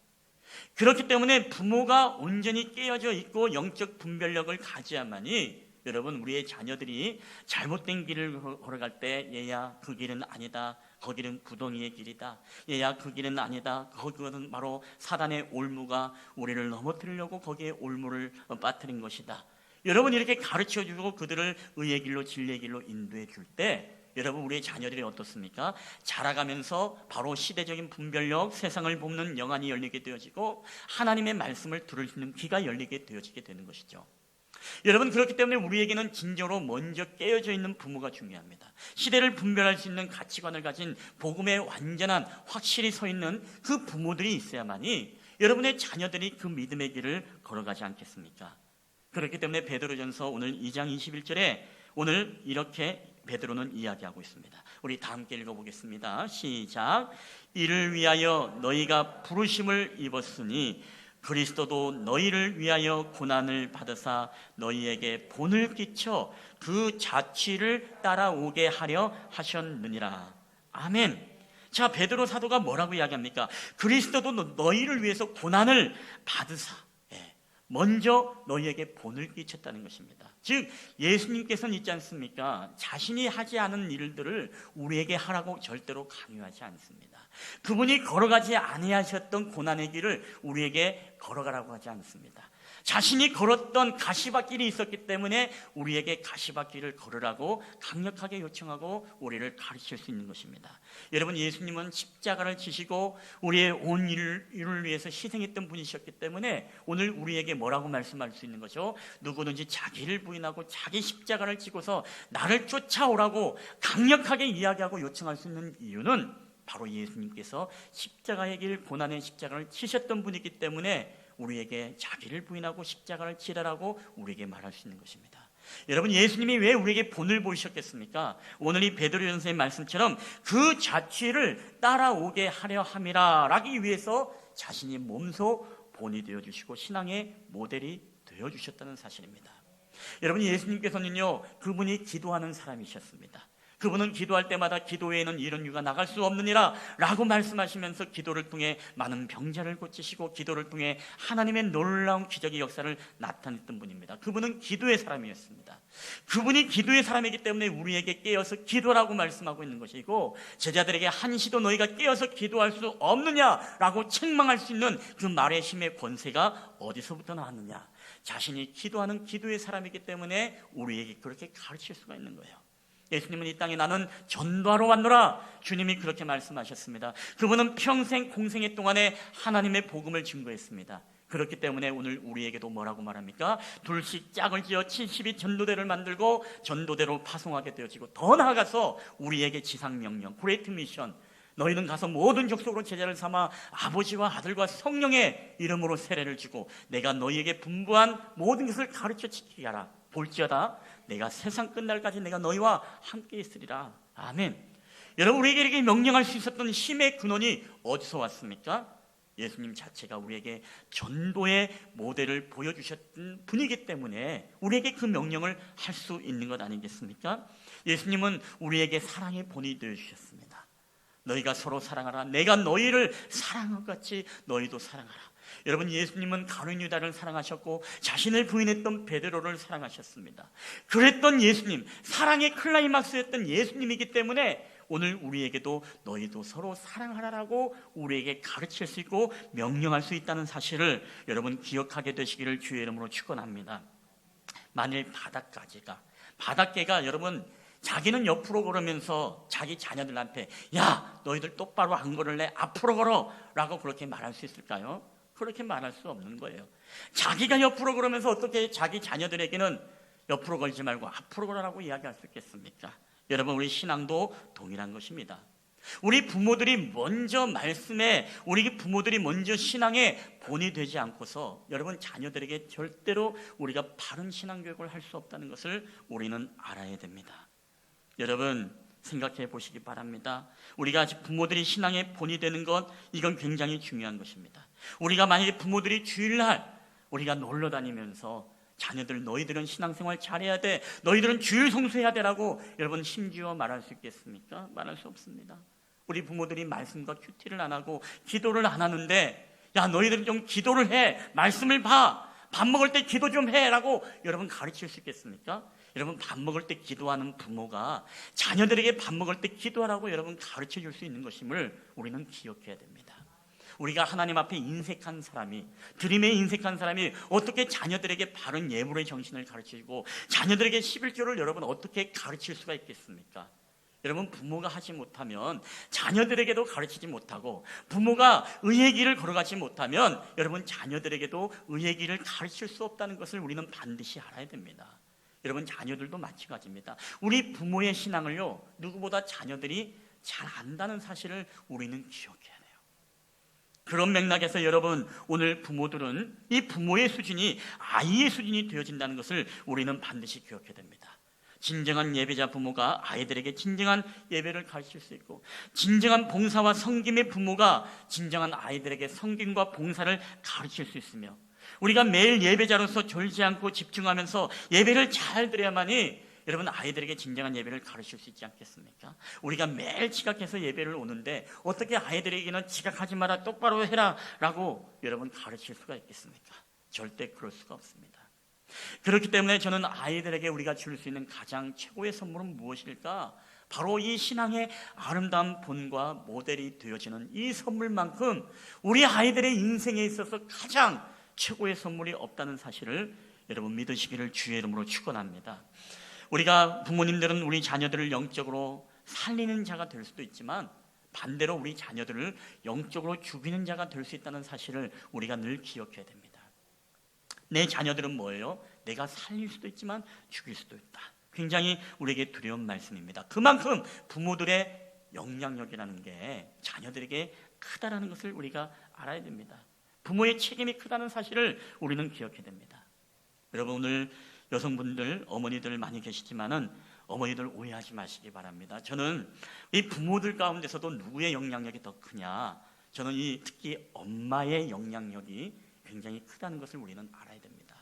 B: 그렇기 때문에 부모가 온전히 깨어져 있고 영적 분별력을 가져야만이 여러분 우리의 자녀들이 잘못된 길을 걸어갈 때 얘야 그 길은 아니다, 거기는 구덩이의 길이다, 얘야 그 길은 아니다, 그것은 바로 사단의 올무가 우리를 넘어뜨리려고 거기에 올무를 빠뜨린 것이다, 여러분 이렇게 가르쳐주고 그들을 의의 길로 진리의 길로 인도해 줄 때 여러분 우리의 자녀들이 어떻습니까? 자라가면서 바로 시대적인 분별력, 세상을 보는 영안이 열리게 되어지고 하나님의 말씀을 들을 수 있는 귀가 열리게 되어지게 되는 것이죠. 여러분 그렇기 때문에 우리에게는 진정으로 먼저 깨어져 있는 부모가 중요합니다. 시대를 분별할 수 있는 가치관을 가진 복음에 완전한 확실히 서 있는 그 부모들이 있어야만이 여러분의 자녀들이 그 믿음의 길을 걸어가지 않겠습니까? 그렇기 때문에 베드로전서 오늘 2장 21절에 오늘 이렇게 베드로는 이야기하고 있습니다. 우리 다 함께 읽어보겠습니다. 시작. 이를 위하여 너희가 부르심을 입었으니 그리스도도 너희를 위하여 고난을 받으사 너희에게 본을 끼쳐 그 자취를 따라오게 하려 하셨느니라. 아멘. 자, 베드로 사도가 뭐라고 이야기합니까? 그리스도도 너희를 위해서 고난을 받으사 먼저 너희에게 본을 끼쳤다는 것입니다. 즉 예수님께서는 있지 않습니까? 자신이 하지 않은 일들을 우리에게 하라고 절대로 강요하지 않습니다. 그분이 걸어가지 아니하셨던 고난의 길을 우리에게 걸어가라고 하지 않습니다. 자신이 걸었던 가시밭길이 있었기 때문에 우리에게 가시밭길을 걸으라고 강력하게 요청하고 우리를 가르칠 수 있는 것입니다. 여러분, 예수님은 십자가를 지시고 우리의 온 인류를 위해서 희생했던 분이셨기 때문에 오늘 우리에게 뭐라고 말씀할 수 있는 거죠? 누구든지 자기를 부인하고 자기 십자가를 지고서 나를 쫓아오라고 강력하게 이야기하고 요청할 수 있는 이유는 바로 예수님께서 십자가의 길, 고난의 십자가를 지셨던 분이기 때문에 우리에게 자기를 부인하고 십자가를 지라라고 우리에게 말할 수 있는 것입니다. 여러분, 예수님이 왜 우리에게 본을 보이셨겠습니까? 오늘 이 베드로 전서의 말씀처럼 그 자취를 따라오게 하려 함이라 라기 위해서 자신이 몸소 본이 되어주시고 신앙의 모델이 되어주셨다는 사실입니다. 여러분, 예수님께서는요, 그분이 기도하는 사람이셨습니다. 그분은 기도할 때마다 기도 외에는 이런 유가 나갈 수 없느니라 라고 말씀하시면서 기도를 통해 많은 병자를 고치시고 기도를 통해 하나님의 놀라운 기적의 역사를 나타냈던 분입니다. 그분은 기도의 사람이었습니다. 그분이 기도의 사람이기 때문에 우리에게 깨어서 기도라고 말씀하고 있는 것이고, 제자들에게 한시도 너희가 깨어서 기도할 수 없느냐라고 책망할 수 있는 그 말의 힘의 권세가 어디서부터 나왔느냐? 자신이 기도하는 기도의 사람이기 때문에 우리에게 그렇게 가르칠 수가 있는 거예요. 예수님은 이 땅에 나는 전도하러 왔노라, 주님이 그렇게 말씀하셨습니다. 그분은 평생 공생애 동안에 하나님의 복음을 증거했습니다. 그렇기 때문에 오늘 우리에게도 뭐라고 말합니까? 둘씩 짝을 지어 70이 전도대를 만들고 전도대로 파송하게 되어지고, 더 나아가서 우리에게 지상명령, 그레이트 미션, 너희는 가서 모든 족속으로 제자를 삼아 아버지와 아들과 성령의 이름으로 세례를 주고 내가 너희에게 분부한 모든 것을 가르쳐 지키게 하라. 볼지어다 내가 세상 끝날까지 내가 너희와 함께 있으리라. 아멘. 여러분, 우리에게 이렇게 명령할 수 있었던 힘의 근원이 어디서 왔습니까? 예수님 자체가 우리에게 전도의 모델을 보여주셨던 분이기 때문에 우리에게 그 명령을 할 수 있는 것 아니겠습니까? 예수님은 우리에게 사랑의 본이 되어주셨습니다. 너희가 서로 사랑하라. 내가 너희를 사랑한 것 같이 너희도 사랑하라. 여러분, 예수님은 가룟 유다를 사랑하셨고 자신을 부인했던 베드로를 사랑하셨습니다. 그랬던 예수님, 사랑의 클라이막스였던 예수님이기 때문에 오늘 우리에게도 너희도 서로 사랑하라라고 우리에게 가르칠 수 있고 명령할 수 있다는 사실을 여러분 기억하게 되시기를 주의 이름으로 축원합니다. 만일 바닷개가 여러분 자기는 옆으로 걸으면서 자기 자녀들한테 야, 너희들 똑바로 안 걸을래? 앞으로 걸어 라고 그렇게 말할 수 있을까요? 그렇게 말할 수 없는 거예요. 자기가 옆으로 걸으면서 어떻게 자기 자녀들에게는 옆으로 걸지 말고 앞으로 걸으라고 이야기할 수 있겠습니까? 여러분, 우리 신앙도 동일한 것입니다. 우리 부모들이 먼저 말씀에, 우리 부모들이 먼저 신앙에 본이 되지 않고서 여러분 자녀들에게 절대로 우리가 바른 신앙 교육을 할 수 없다는 것을 우리는 알아야 됩니다. 여러분, 생각해 보시기 바랍니다. 우리가 아직 부모들이 신앙의 본이 되는 것, 이건 굉장히 중요한 것입니다. 우리가 만약에 부모들이 주일날 우리가 놀러 다니면서 자녀들 너희들은 신앙생활 잘해야 돼, 너희들은 주일 성수해야 되라고 여러분 심지어 말할 수 있겠습니까? 말할 수 없습니다. 우리 부모들이 말씀과 큐티를 안 하고 기도를 안 하는데 야, 너희들은 좀 기도를 해, 말씀을 봐, 밥 먹을 때 기도 좀 해라고 여러분 가르칠 수 있겠습니까? 여러분, 밥 먹을 때 기도하는 부모가 자녀들에게 밥 먹을 때 기도하라고 여러분 가르쳐 줄 수 있는 것임을 우리는 기억해야 됩니다. 우리가 하나님 앞에 인색한 사람이, 드림에 인색한 사람이 어떻게 자녀들에게 바른 예물의 정신을 가르치고 자녀들에게 11조를 여러분 어떻게 가르칠 수가 있겠습니까? 여러분, 부모가 하지 못하면 자녀들에게도 가르치지 못하고, 부모가 의의 길을 걸어가지 못하면 여러분 자녀들에게도 의의 길을 가르칠 수 없다는 것을 우리는 반드시 알아야 됩니다. 여러분, 자녀들도 마찬가지입니다. 우리 부모의 신앙을요, 누구보다 자녀들이 잘 안다는 사실을 우리는 기억해야 돼요. 그런 맥락에서 여러분, 오늘 부모들은 이 부모의 수준이 아이의 수준이 되어진다는 것을 우리는 반드시 기억해야 됩니다. 진정한 예배자 부모가 아이들에게 진정한 예배를 가르칠 수 있고, 진정한 봉사와 섬김의 부모가 진정한 아이들에게 섬김과 봉사를 가르칠 수 있으며, 우리가 매일 예배자로서 졸지 않고 집중하면서 예배를 잘 드려야만이 여러분 아이들에게 진정한 예배를 가르칠 수 있지 않겠습니까? 우리가 매일 지각해서 예배를 오는데 어떻게 아이들에게는 지각하지 마라, 똑바로 해라 라고 여러분 가르칠 수가 있겠습니까? 절대 그럴 수가 없습니다. 그렇기 때문에 저는 아이들에게 우리가 줄 수 있는 가장 최고의 선물은 무엇일까? 바로 이 신앙의 아름다운 본과 모델이 되어지는 이 선물만큼 우리 아이들의 인생에 있어서 가장 최고의 선물이 없다는 사실을 여러분 믿으시기를 주의 이름으로 축원합니다. 우리가 부모님들은 우리 자녀들을 영적으로 살리는 자가 될 수도 있지만 반대로 우리 자녀들을 영적으로 죽이는 자가 될 수 있다는 사실을 우리가 늘 기억해야 됩니다. 내 자녀들은 뭐예요? 내가 살릴 수도 있지만 죽일 수도 있다. 굉장히 우리에게 두려운 말씀입니다. 그만큼 부모들의 영향력이라는 게 자녀들에게 크다라는 것을 우리가 알아야 됩니다. 부모의 책임이 크다는 사실을 우리는 기억해야 됩니다. 여러분, 오늘 여성분들, 어머니들 많이 계시지만은 어머니들 오해하지 마시기 바랍니다. 저는 이 부모들 가운데서도 누구의 영향력이 더 크냐, 저는 특히 엄마의 영향력이 굉장히 크다는 것을 우리는 알아야 됩니다.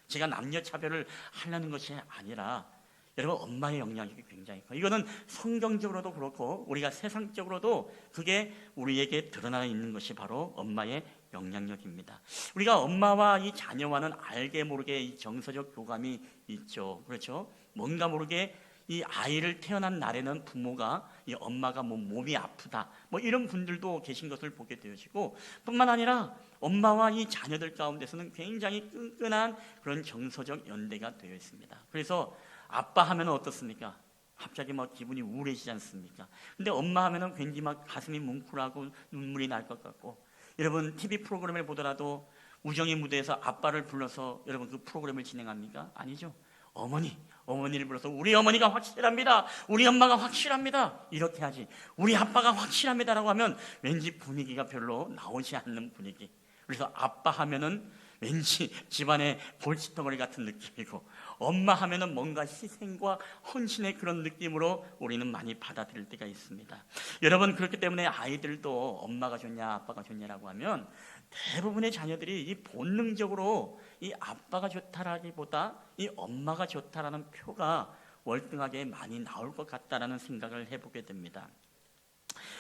B: 제가 남녀 차별을 하려는 것이 아니라 여러분, 엄마의 영향력이 굉장히 커요. 이거는 성경적으로도 그렇고 우리가 세상적으로도 그게 우리에게 드러나 있는 것이 바로 엄마의 영향력입니다. 우리가 엄마와 이 자녀와는 알게 모르게 이 정서적 교감이 있죠. 그렇죠? 뭔가 모르게 이 아이를 태어난 날에는 부모가, 이 엄마가 몸이 아프다, 이런 분들도 계신 것을 보게 되어지고, 뿐만 아니라 엄마와 이 자녀들 가운데서는 굉장히 끈끈한 그런 정서적 연대가 되어 있습니다. 그래서 아빠 하면 어떻습니까? 갑자기 기분이 우울해지지 않습니까? 근데 엄마 하면은 괜히 가슴이 뭉클하고 눈물이 날 것 같고, 여러분 TV 프로그램을 보더라도 우정의 무대에서 아빠를 불러서 여러분 그 프로그램을 진행합니까? 아니죠. 어머니를 불러서 우리 어머니가 확실합니다, 우리 엄마가 확실합니다, 이렇게 하지. 우리 아빠가 확실합니다라고 하면 왠지 분위기가 별로 나오지 않는 분위기. 그래서 아빠 하면은 왠지 집안의 골칫덩어리 같은 느낌이고, 엄마 하면은 뭔가 희생과 헌신의 그런 느낌으로 우리는 많이 받아들일 때가 있습니다. 여러분, 그렇기 때문에 아이들도 엄마가 좋냐 아빠가 좋냐라고 하면 대부분의 자녀들이 이 본능적으로 이 아빠가 좋다라기보다 이 엄마가 좋다라는 표가 월등하게 많이 나올 것 같다라는 생각을 해보게 됩니다.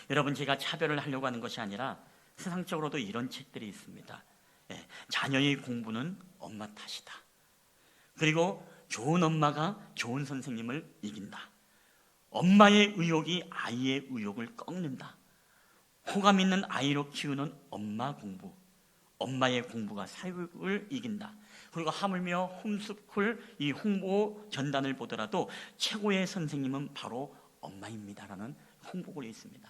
B: 여러분, 제가 차별을 하려고 하는 것이 아니라 세상적으로도 이런 책들이 있습니다. 자녀의 공부는 엄마 탓이다. 그리고 좋은 엄마가 좋은 선생님을 이긴다. 엄마의 의욕이 아이의 의욕을 꺾는다. 호감 있는 아이로 키우는 엄마 공부, 엄마의 공부가 사육을 이긴다. 그리고 하물며 홈스쿨 이 홍보 전단을 보더라도 최고의 선생님은 바로 엄마입니다라는 홍보글이 있습니다.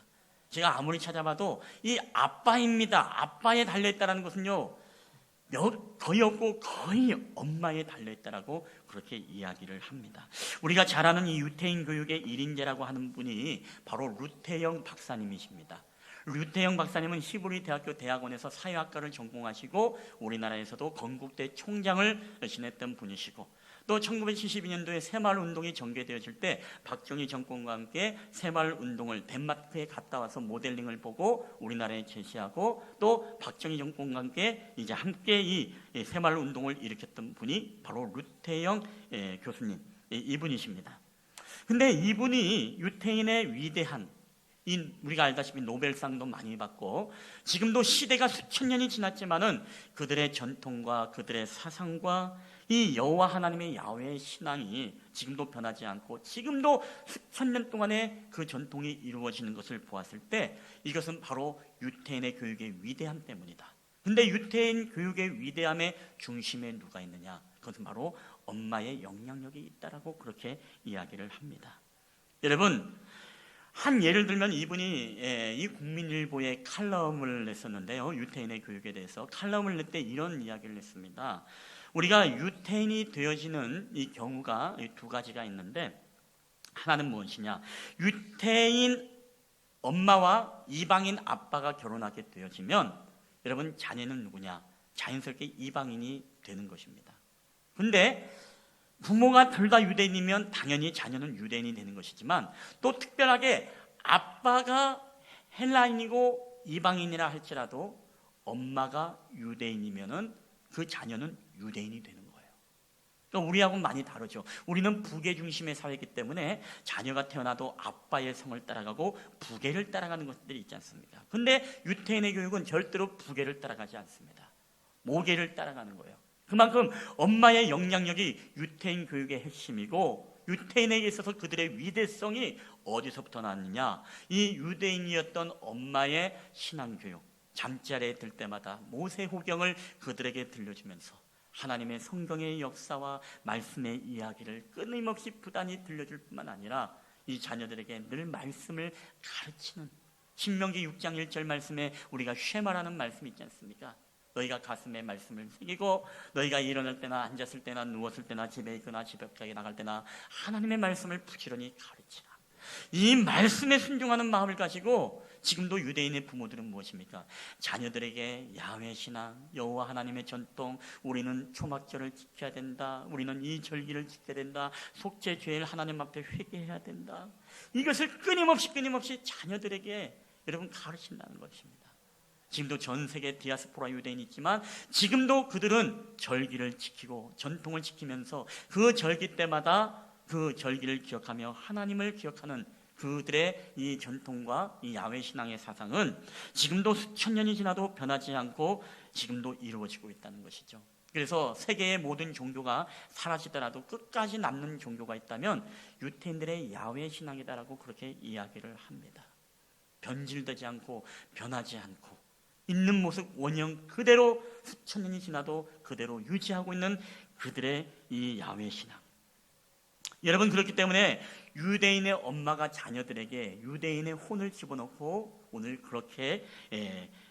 B: 제가 아무리 찾아봐도 이 아빠입니다, 아빠에 달려있다는 것은요 거의 없고 거의 엄마에 달려있다라고 그렇게 이야기를 합니다. 우리가 잘 아는 이 유태인 교육의 1인자라고 하는 분이 바로 류태영 박사님이십니다. 류태영 박사님은 히브리 대학교 대학원에서 사회학과를 전공하시고 우리나라에서도 건국대 총장을 지냈던 분이시고, 또 1972년도에 새마을운동이 전개되어질 때 박정희 정권과 함께 새마을운동을 덴마크에 갔다 와서 모델링을 보고 우리나라에 제시하고, 또 박정희 정권과 함께 함께 이 새마을운동을 일으켰던 분이 바로 류태영 교수님, 이분이십니다. 근데 이분이 유태인의 위대한, 우리가 알다시피 노벨상도 많이 받고 지금도 시대가 수천 년이 지났지만은 그들의 전통과 그들의 사상과 이 여호와 하나님의 야훼의 신앙이 지금도 변하지 않고 지금도 수천 년 동안의 그 전통이 이루어지는 것을 보았을 때 이것은 바로 유태인의 교육의 위대함 때문이다. 근데 유태인 교육의 위대함의 중심에 누가 있느냐? 그것은 바로 엄마의 영향력이 있다라고 그렇게 이야기를 합니다. 여러분, 한 예를 들면 이분이 이 국민일보에 칼럼을 냈었는데요, 유태인의 교육에 대해서 칼럼을 낼 때 이런 이야기를 했습니다. 우리가 유태인이 되어지는 이 경우가 두 가지가 있는데, 하나는 무엇이냐, 유태인 엄마와 이방인 아빠가 결혼하게 되어지면 여러분 자녀는 누구냐, 자연스럽게 이방인이 되는 것입니다. 근데 부모가 둘 다 유대인이면 당연히 자녀는 유대인이 되는 것이지만, 또 특별하게 아빠가 헬라인이고 이방인이라 할지라도 엄마가 유대인이면은 그 자녀는 유대인이 되는 거예요. 그러니까 우리하고는 많이 다르죠. 우리는 부계 중심의 사회이기 때문에 자녀가 태어나도 아빠의 성을 따라가고 부계를 따라가는 것들이 있지 않습니까? 근데 유태인의 교육은 절대로 부계를 따라가지 않습니다. 모계를 따라가는 거예요. 그만큼 엄마의 영향력이 유태인 교육의 핵심이고, 유대인에게 있어서 그들의 위대성이 어디서부터 나왔느냐? 이 유대인이었던 엄마의 신앙교육, 잠자리에 들 때마다 모세오경을 그들에게 들려주면서 하나님의 성경의 역사와 말씀의 이야기를 끊임없이 부단히 들려줄 뿐만 아니라 이 자녀들에게 늘 말씀을 가르치는, 신명기 6장 1절 말씀에 우리가 쉐마라는 말씀이 있지 않습니까? 너희가 가슴에 말씀을 새기고 너희가 일어날 때나 앉았을 때나 누웠을 때나 집에 있거나 집 밖에 나갈 때나 하나님의 말씀을 부지런히 가르치라. 이 말씀에 순종하는 마음을 가지고 지금도 유대인의 부모들은 무엇입니까? 자녀들에게 야훼 신앙, 여호와 하나님의 전통, 우리는 초막절을 지켜야 된다, 우리는 이 절기를 지켜야 된다, 속죄 죄를 하나님 앞에 회개해야 된다, 이것을 끊임없이 자녀들에게 여러분 가르친다는 것입니다. 지금도 전 세계 디아스포라 유대인이 있지만 지금도 그들은 절기를 지키고 전통을 지키면서 그 절기 때마다 그 절기를 기억하며 하나님을 기억하는 그들의 이 전통과 이 야훼 신앙의 사상은 지금도 수천 년이 지나도 변하지 않고 지금도 이루어지고 있다는 것이죠. 그래서 세계의 모든 종교가 사라지더라도 끝까지 남는 종교가 있다면 유대인들의 야훼 신앙이다라고 그렇게 이야기를 합니다. 변질되지 않고 변하지 않고 있는 모습 원형 그대로 수천 년이 지나도 그대로 유지하고 있는 그들의 이 야훼 신앙. 여러분, 그렇기 때문에 유대인의 엄마가 자녀들에게 유대인의 혼을 집어넣고 오늘 그렇게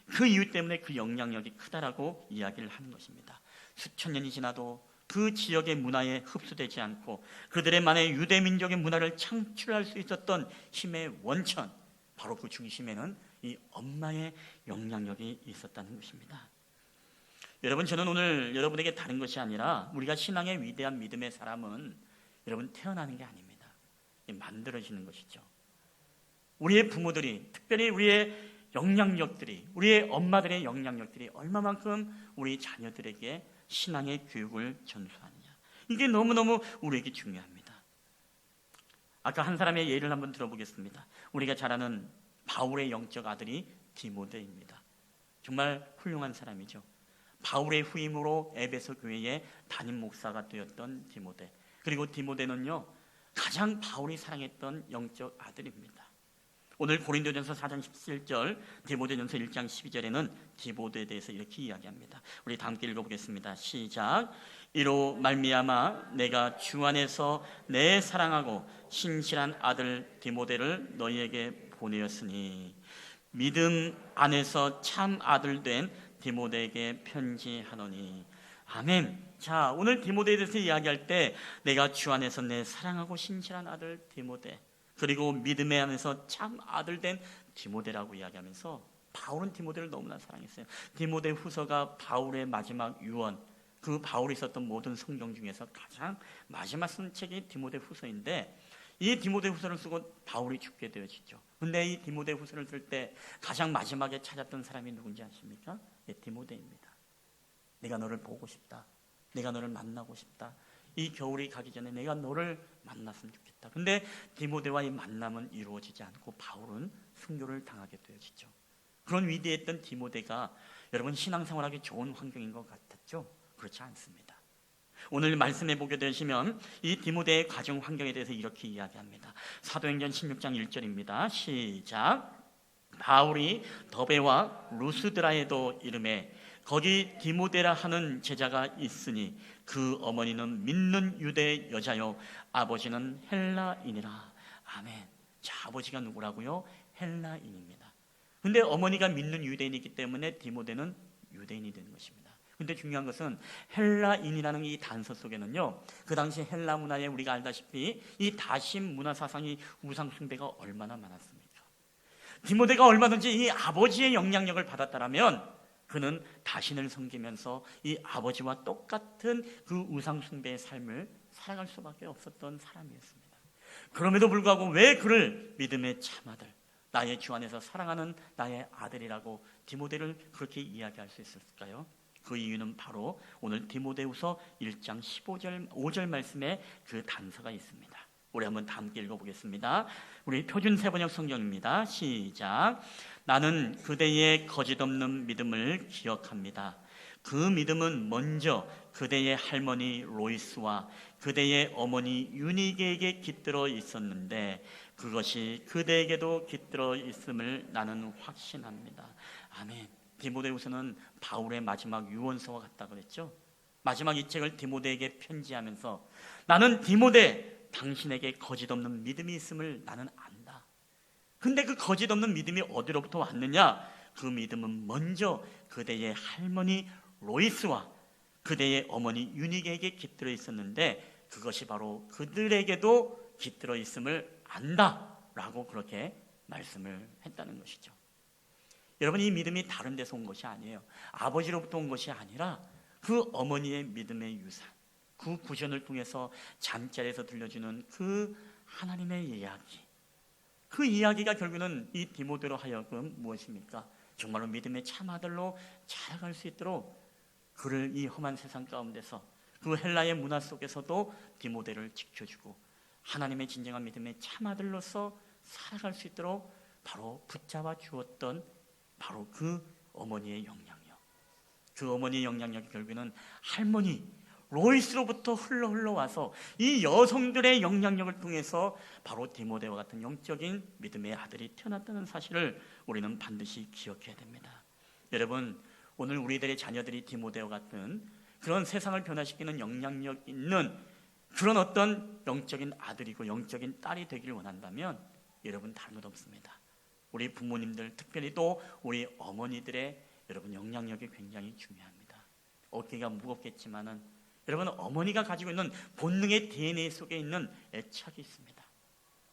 B: 그 이유 때문에 그 영향력이 크다라고 이야기를 하는 것입니다. 수천 년이 지나도 그 지역의 문화에 흡수되지 않고 그들의만의 유대 민족의 문화를 창출할 수 있었던 힘의 원천, 바로 그 중심에는 이 엄마의 영향력이 있었다는 것입니다. 여러분, 저는 오늘 여러분에게 다른 것이 아니라 우리가 신앙의 위대한 믿음의 사람은 여러분 태어나는 게 아닙니다. 만들어지는 것이죠. 우리의 부모들이, 특별히 우리의 영향력들이, 우리의 엄마들의 영향력들이 얼마만큼 우리 자녀들에게 신앙의 교육을 전수하느냐, 이게 너무너무 우리에게 중요합니다. 아까 한 사람의 예를 한번 들어보겠습니다. 우리가 잘 아는 바울의 영적 아들이 디모데입니다. 정말 훌륭한 사람이죠. 바울의 후임으로 에베소 교회의 담임 목사가 되었던 디모데, 그리고 디모데는요 가장 바울이 사랑했던 영적 아들입니다. 오늘 고린도전서 4장 17절, 디모데전서 1장 12절에는 디모데에 대해서 이렇게 이야기합니다. 우리 다 함께 읽어보겠습니다. 시작. 이로 말미암아 내가 주 안에서 내 사랑하고 신실한 아들 디모데를 너희에게 보내었으니 믿음 안에서 참 아들 된 디모데에게 편지하노니. 아멘. 자, 오늘 디모데에 대해서 이야기할 때 내가 주 안에서 내 사랑하고 신실한 아들 디모데, 그리고 믿음의 안에서 참 아들 된 디모데라고 이야기하면서 바울은 디모데를 너무나 사랑했어요. 디모데 후서가 바울의 마지막 유언, 그 바울이 썼던 모든 성경 중에서 가장 마지막 쓴 책이 디모데 후서인데, 이 디모데 후서를 쓰고 바울이 죽게 되어지죠. 근데 이 디모데 후서를 쓸 때 가장 마지막에 찾았던 사람이 누군지 아십니까? 디모데입니다. 내가 너를 보고 싶다, 내가 너를 만나고 싶다, 이 겨울이 가기 전에 내가 너를 만났으면 좋겠다. 근데 디모데와의 만남은 이루어지지 않고 바울은 순교를 당하게 되어지죠. 그런 위대했던 디모데가 여러분 신앙생활하기 좋은 환경인 것 같았죠? 그렇지 않습니다. 오늘 말씀해 보게 되시면 이 디모데의 가정 환경에 대해서 이렇게 이야기합니다. 사도행전 16장 1절입니다. 시작. 바울이 더베와 루스드라에도 이름에 거기 디모데라 하는 제자가 있으니 그 어머니는 믿는 유대 여자요 아버지는 헬라인이라. 아멘. 자, 아버지가 누구라고요? 헬라인입니다. 근데 어머니가 믿는 유대인이기 때문에 디모데는 유대인이 되는 것입니다. 근데 중요한 것은 헬라인이라는 이 단서 속에는요, 그 당시 헬라 문화에 우리가 알다시피 이 다심 문화 사상이 우상 숭배가 얼마나 많았습니까? 디모데가 얼마든지 이 아버지의 영향력을 받았다라면 그는 다신을 섬기면서 이 아버지와 똑같은 그 우상 숭배의 삶을 살아갈 수밖에 없었던 사람이었습니다. 그럼에도 불구하고 왜 그를 믿음의 참아들, 나의 주 안에서 사랑하는 나의 아들이라고 디모데를 그렇게 이야기할 수 있었을까요? 그 이유는 바로 오늘 디모데후서 1장 5절 말씀에 그 단서가 있습니다. 우리 한번 다 함께 읽어보겠습니다. 우리 표준 세번역 성경입니다. 시작. 나는 그대의 거짓없는 믿음을 기억합니다. 그 믿음은 먼저 그대의 할머니 로이스와 그대의 어머니 유니게에게 깃들어 있었는데 그것이 그대에게도 깃들어 있음을 나는 확신합니다. 아멘. 디모데후서는 바울의 마지막 유언서와 같다 그랬죠. 마지막 이 책을 디모데에게 편지하면서 나는 디모데 당신에게 거짓없는 믿음이 있음을 나는 안다. 근데 그 거짓없는 믿음이 어디로부터 왔느냐? 그 믿음은 먼저 그대의 할머니 로이스와 그대의 어머니 유니게에게 깃들어 있었는데 그것이 바로 그들에게도 깃들어 있음을 안다 라고 그렇게 말씀을 했다는 것이죠. 여러분, 이 믿음이 다른 데서 온 것이 아니에요. 아버지로부터 온 것이 아니라 그 어머니의 믿음의 유산, 그 구전을 통해서 잠자리에서 들려주는 그 하나님의 이야기, 그 이야기가 결국은 이 디모데로 하여금 무엇입니까? 정말로 믿음의 참 아들로 자라갈 수 있도록 그를 이 험한 세상 가운데서 그 헬라의 문화 속에서도 디모데를 지켜주고 하나님의 진정한 믿음의 참 아들로서 살아갈 수 있도록 바로 붙잡아 주었던 바로 그 어머니의 영향력, 그 어머니의 영향력이 결국에는 할머니 로이스로부터 흘러와서 이 여성들의 영향력을 통해서 바로 디모데와 같은 영적인 믿음의 아들이 태어났다는 사실을 우리는 반드시 기억해야 됩니다. 여러분, 오늘 우리들의 자녀들이 디모데와 같은 그런 세상을 변화시키는 영향력 있는 그런 어떤 영적인 아들이고 영적인 딸이 되기를 원한다면 여러분 다른 것 없습니다. 우리 부모님들, 특별히 또 우리 어머니들의 여러분 영향력이 굉장히 중요합니다. 어깨가 무겁겠지만은 여러분 어머니가 가지고 있는 본능의 DNA 속에 있는 애착이 있습니다.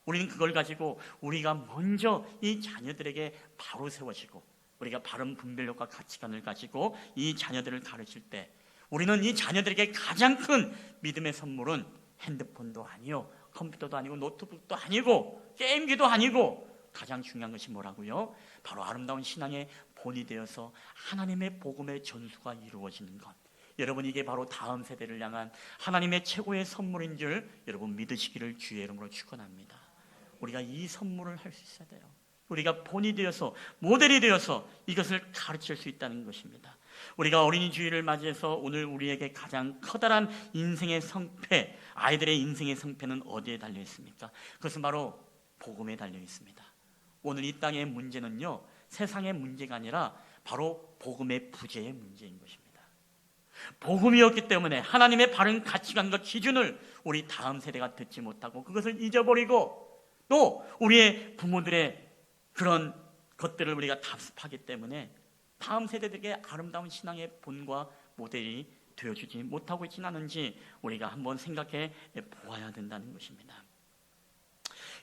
B: 우리는 그걸 가지고 우리가 먼저 이 자녀들에게 바로 세워지고 우리가 바른 분별력과 가치관을 가지고 이 자녀들을 가르칠 때 우리는 이 자녀들에게 가장 큰 믿음의 선물은 핸드폰도 아니요, 컴퓨터도 아니고 노트북도 아니고 게임기도 아니고 가장 중요한 것이 뭐라고요? 바로 아름다운 신앙의 본이 되어서 하나님의 복음의 전수가 이루어지는 것. 여러분, 이게 바로 다음 세대를 향한 하나님의 최고의 선물인 줄 여러분 믿으시기를 주의 이름으로 축원합니다. 우리가 이 선물을 할 수 있어야 돼요. 우리가 본이 되어서 모델이 되어서 이것을 가르칠 수 있다는 것입니다. 우리가 어린이 주일을 맞이해서 오늘 우리에게 가장 커다란 인생의 성패, 아이들의 인생의 성패는 어디에 달려 있습니까? 그것은 바로 복음에 달려 있습니다. 오늘 이 땅의 문제는요, 세상의 문제가 아니라 바로 복음의 부재의 문제인 것입니다. 복음이었기 때문에 하나님의 바른 가치관과 기준을 우리 다음 세대가 듣지 못하고 그것을 잊어버리고 또 우리의 부모들의 그런 것들을 우리가 답습하기 때문에 다음 세대들에게 아름다운 신앙의 본과 모델이 되어주지 못하고 있지는 않은지 우리가 한번 생각해 보아야 된다는 것입니다.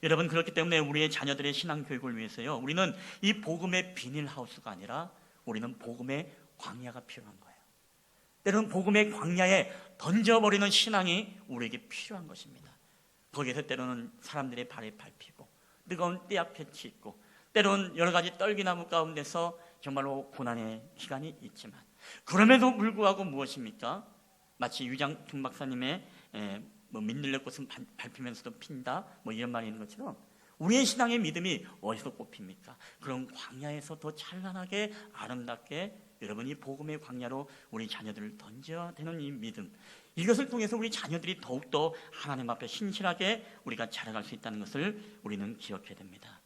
B: 여러분, 그렇기 때문에 우리의 자녀들의 신앙 교육을 위해서요, 우리는 이 복음의 비닐하우스가 아니라 우리는 복음의 광야가 필요한 거예요. 때로는 복음의 광야에 던져버리는 신앙이 우리에게 필요한 것입니다. 거기에서 때로는 사람들의 발에 밟히고 뜨거운 떼약볕이 있고 때로는 여러 가지 떨기나무 가운데서 정말로 고난의 기간이 있지만 그럼에도 불구하고 무엇입니까? 마치 유장춘 박사님의 민들레꽃은 밟히면서도 핀다 이런 말이 있는 것처럼 우리의 신앙의 믿음이 어디서 꼽힙니까? 그런 광야에서 더 찬란하게 아름답게 여러분이 복음의 광야로 우리 자녀들을 던져야 되는 이 믿음, 이것을 통해서 우리 자녀들이 더욱더 하나님 앞에 신실하게 우리가 자라갈 수 있다는 것을 우리는 기억해야 됩니다.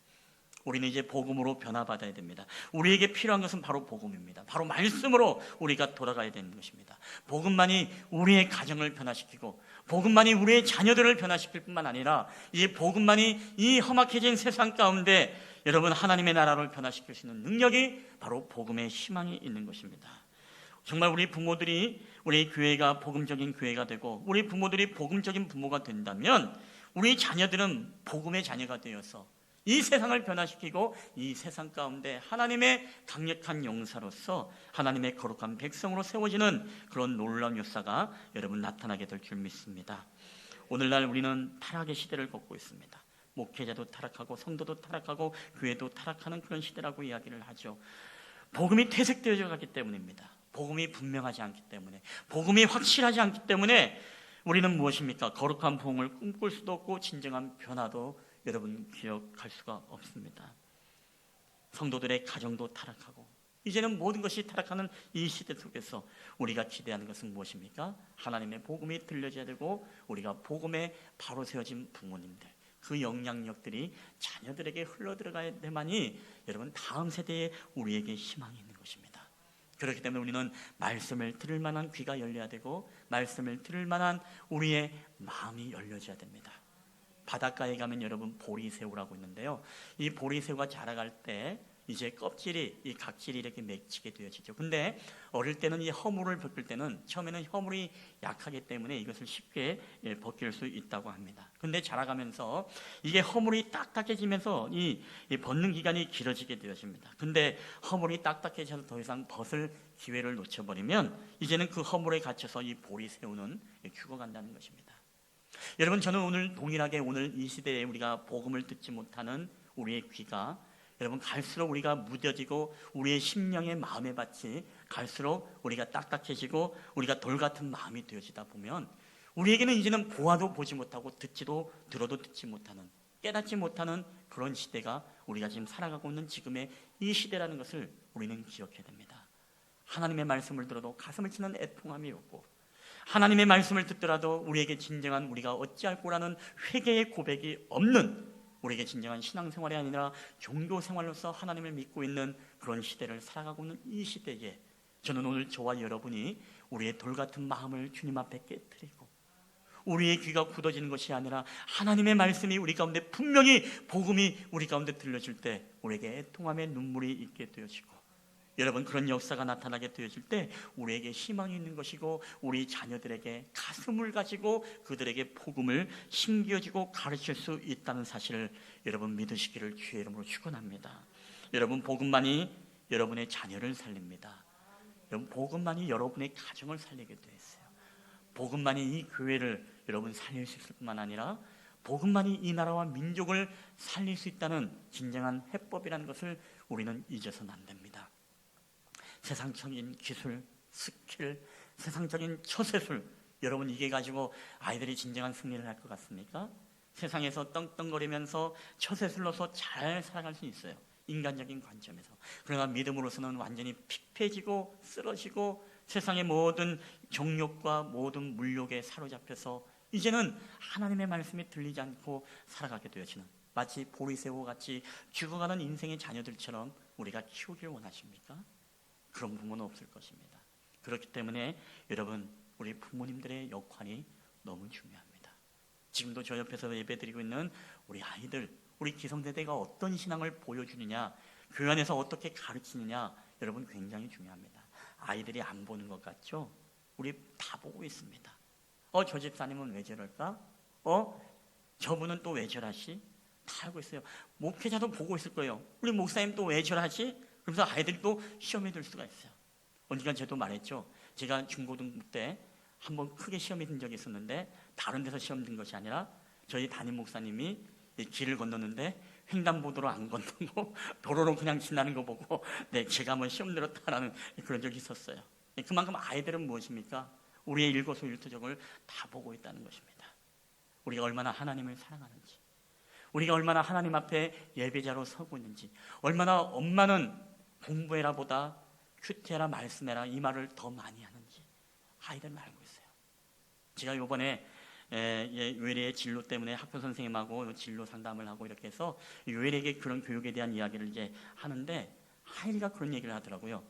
B: 우리는 이제 복음으로 변화받아야 됩니다. 우리에게 필요한 것은 바로 복음입니다. 바로 말씀으로 우리가 돌아가야 되는 것입니다. 복음만이 우리의 가정을 변화시키고 복음만이 우리의 자녀들을 변화시킬 뿐만 아니라 이 복음만이 이 험악해진 세상 가운데 여러분 하나님의 나라를 변화시킬 수 있는 능력이 바로 복음의 희망이 있는 것입니다. 정말 우리 부모들이 우리 교회가 복음적인 교회가 되고 우리 부모들이 복음적인 부모가 된다면 우리 자녀들은 복음의 자녀가 되어서 이 세상을 변화시키고 이 세상 가운데 하나님의 강력한 용사로서 하나님의 거룩한 백성으로 세워지는 그런 놀라운 역사가 여러분 나타나게 될 줄 믿습니다. 오늘날 우리는 타락의 시대를 걷고 있습니다. 목회자도 타락하고 성도도 타락하고 교회도 타락하는 그런 시대라고 이야기를 하죠. 복음이 퇴색되어져 가기 때문입니다. 복음이 분명하지 않기 때문에, 복음이 확실하지 않기 때문에 우리는 무엇입니까? 거룩한 부흥을 꿈꿀 수도 없고 진정한 변화도 여러분 기억할 수가 없습니다. 성도들의 가정도 타락하고 이제는 모든 것이 타락하는 이 시대 속에서 우리가 기대하는 것은 무엇입니까? 하나님의 복음이 들려져야 되고 우리가 복음에 바로 세워진 부모님들, 그 영향력들이 자녀들에게 흘러들어가야 되만이 여러분 다음 세대에 우리에게 희망이 있는 것입니다. 그렇기 때문에 우리는 말씀을 들을 만한 귀가 열려야 되고 말씀을 들을 만한 우리의 마음이 열려져야 됩니다. 바닷가에 가면 여러분 보리새우라고 있는데요, 이 보리새우가 자라갈 때 이제 껍질이, 이 각질이 이렇게 맺히게 되어지죠. 근데 어릴 때는 이 허물을 벗길 때는 처음에는 허물이 약하기 때문에 이것을 쉽게 벗길 수 있다고 합니다. 근데 자라가면서 이게 허물이 딱딱해지면서 이 벗는 기간이 길어지게 되어집니다. 근데 허물이 딱딱해져서 더 이상 벗을 기회를 놓쳐버리면 이제는 그 허물에 갇혀서 이 보리새우는 죽어간다는 것입니다. 여러분, 저는 오늘 동일하게 오늘 이 시대에 우리가 복음을 듣지 못하는 우리의 귀가 여러분 갈수록 우리가 무뎌지고 우리의 심령의 마음의 밭이 갈수록 우리가 딱딱해지고 우리가 돌 같은 마음이 되어지다 보면 우리에게는 이제는 보아도 보지 못하고 듣지도 들어도 듣지 못하는, 깨닫지 못하는 그런 시대가 우리가 지금 살아가고 있는 지금의 이 시대라는 것을 우리는 기억해야 됩니다. 하나님의 말씀을 들어도 가슴을 치는 애통함이 없고 하나님의 말씀을 듣더라도 우리에게 진정한 우리가 어찌할 거라는 회개의 고백이 없는, 우리에게 진정한 신앙생활이 아니라 종교생활로서 하나님을 믿고 있는 그런 시대를 살아가고 있는 이 시대에 저는 오늘 저와 여러분이 우리의 돌같은 마음을 주님 앞에 깨트리고 우리의 귀가 굳어지는 것이 아니라 하나님의 말씀이 우리 가운데 분명히 복음이 우리 가운데 들려질 때 우리에게 애통함의 눈물이 있게 되어지고 여러분 그런 역사가 나타나게 되어질 때 우리에게 희망이 있는 것이고 우리 자녀들에게 가슴을 가지고 그들에게 복음을 심겨주고 가르칠 수 있다는 사실을 여러분 믿으시기를 주의 이름으로 축원합니다. 여러분 복음만이 여러분의 자녀를 살립니다. 여러분 복음만이 여러분의 가정을 살리게 되어 있어요. 복음만이 이 교회를 여러분 살릴 수 있을 뿐만 아니라 복음만이 이 나라와 민족을 살릴 수 있다는 진정한 해법이라는 것을 우리는 잊어서는 안 됩니다. 세상적인 기술, 스킬, 세상적인 처세술, 여러분 이게 가지고 아이들이 진정한 승리를 할 것 같습니까? 세상에서 떵떵거리면서 처세술로서 잘 살아갈 수 있어요, 인간적인 관점에서. 그러나 믿음으로서는 완전히 픽패지고 쓰러지고 세상의 모든 정욕과 모든 물욕에 사로잡혀서 이제는 하나님의 말씀이 들리지 않고 살아가게 되어지는, 마치 보리새우 같이 죽어가는 인생의 자녀들처럼 우리가 키우길 원하십니까? 그런 부모는 없을 것입니다. 그렇기 때문에 여러분 우리 부모님들의 역할이 너무 중요합니다. 지금도 저 옆에서 예배드리고 있는 우리 아이들, 우리 기성세대가 어떤 신앙을 보여주느냐, 교회 안에서 어떻게 가르치느냐 여러분 굉장히 중요합니다. 아이들이 안 보는 것 같죠? 우리 다 보고 있습니다. 저 집사님은 왜 저럴까? 저분은 또 왜 저러시? 다 알고 있어요. 목회자도 보고 있을 거예요. 우리 목사님 또 왜 저러시? 그래서 아이들이 또 시험에 들 수가 있어요. 언젠가 저도 말했죠. 제가 중고등부 때 한번 크게 시험에 든 적이 있었는데 다른 데서 시험 든 것이 아니라 저희 담임 목사님이 길을 건넜는데 횡단보도로 안 건너고 도로로 그냥 지나는 거 보고 제가 한번 시험 들었다라는 그런 적이 있었어요. 그만큼 아이들은 무엇입니까? 우리의 일거수일투족을 다 보고 있다는 것입니다. 우리가 얼마나 하나님을 사랑하는지, 우리가 얼마나 하나님 앞에 예배자로 서고 있는지, 얼마나 엄마는 공부해라 보다 큐티해라 말씀해라 이 말을 더 많이 하는지 아이들은 알고 있어요. 제가 이번에 요엘의 진로 때문에 학교 선생님하고 진로 상담을 하고 이렇게 해서 요엘에게 그런 교육에 대한 이야기를 이제 하는데 아이가 그런 얘기를 하더라고요.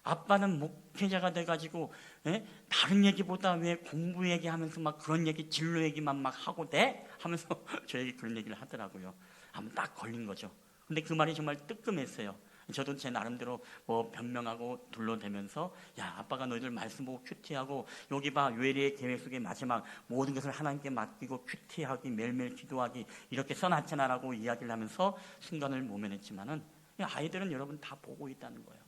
B: 아빠는 목회자가 돼가지고 다른 얘기보다 왜 공부 얘기하면서 막 그런 얘기, 진로 얘기만 막 하고 돼? 하면서 저에게 그런 얘기를 하더라고요. 한번 딱 걸린 거죠. 근데 그 말이 정말 뜨끔했어요. 저도 제 나름대로 변명하고 둘러대면서 야, 아빠가 너희들 말씀 보고 큐티하고 여기 봐, 요엘의 계획 속에 마지막 모든 것을 하나님께 맡기고 큐티하기, 매일매일 기도하기 이렇게 써놨잖아 라고 이야기를 하면서 순간을 모면했지만은 아이들은 여러분 다 보고 있다는 거예요.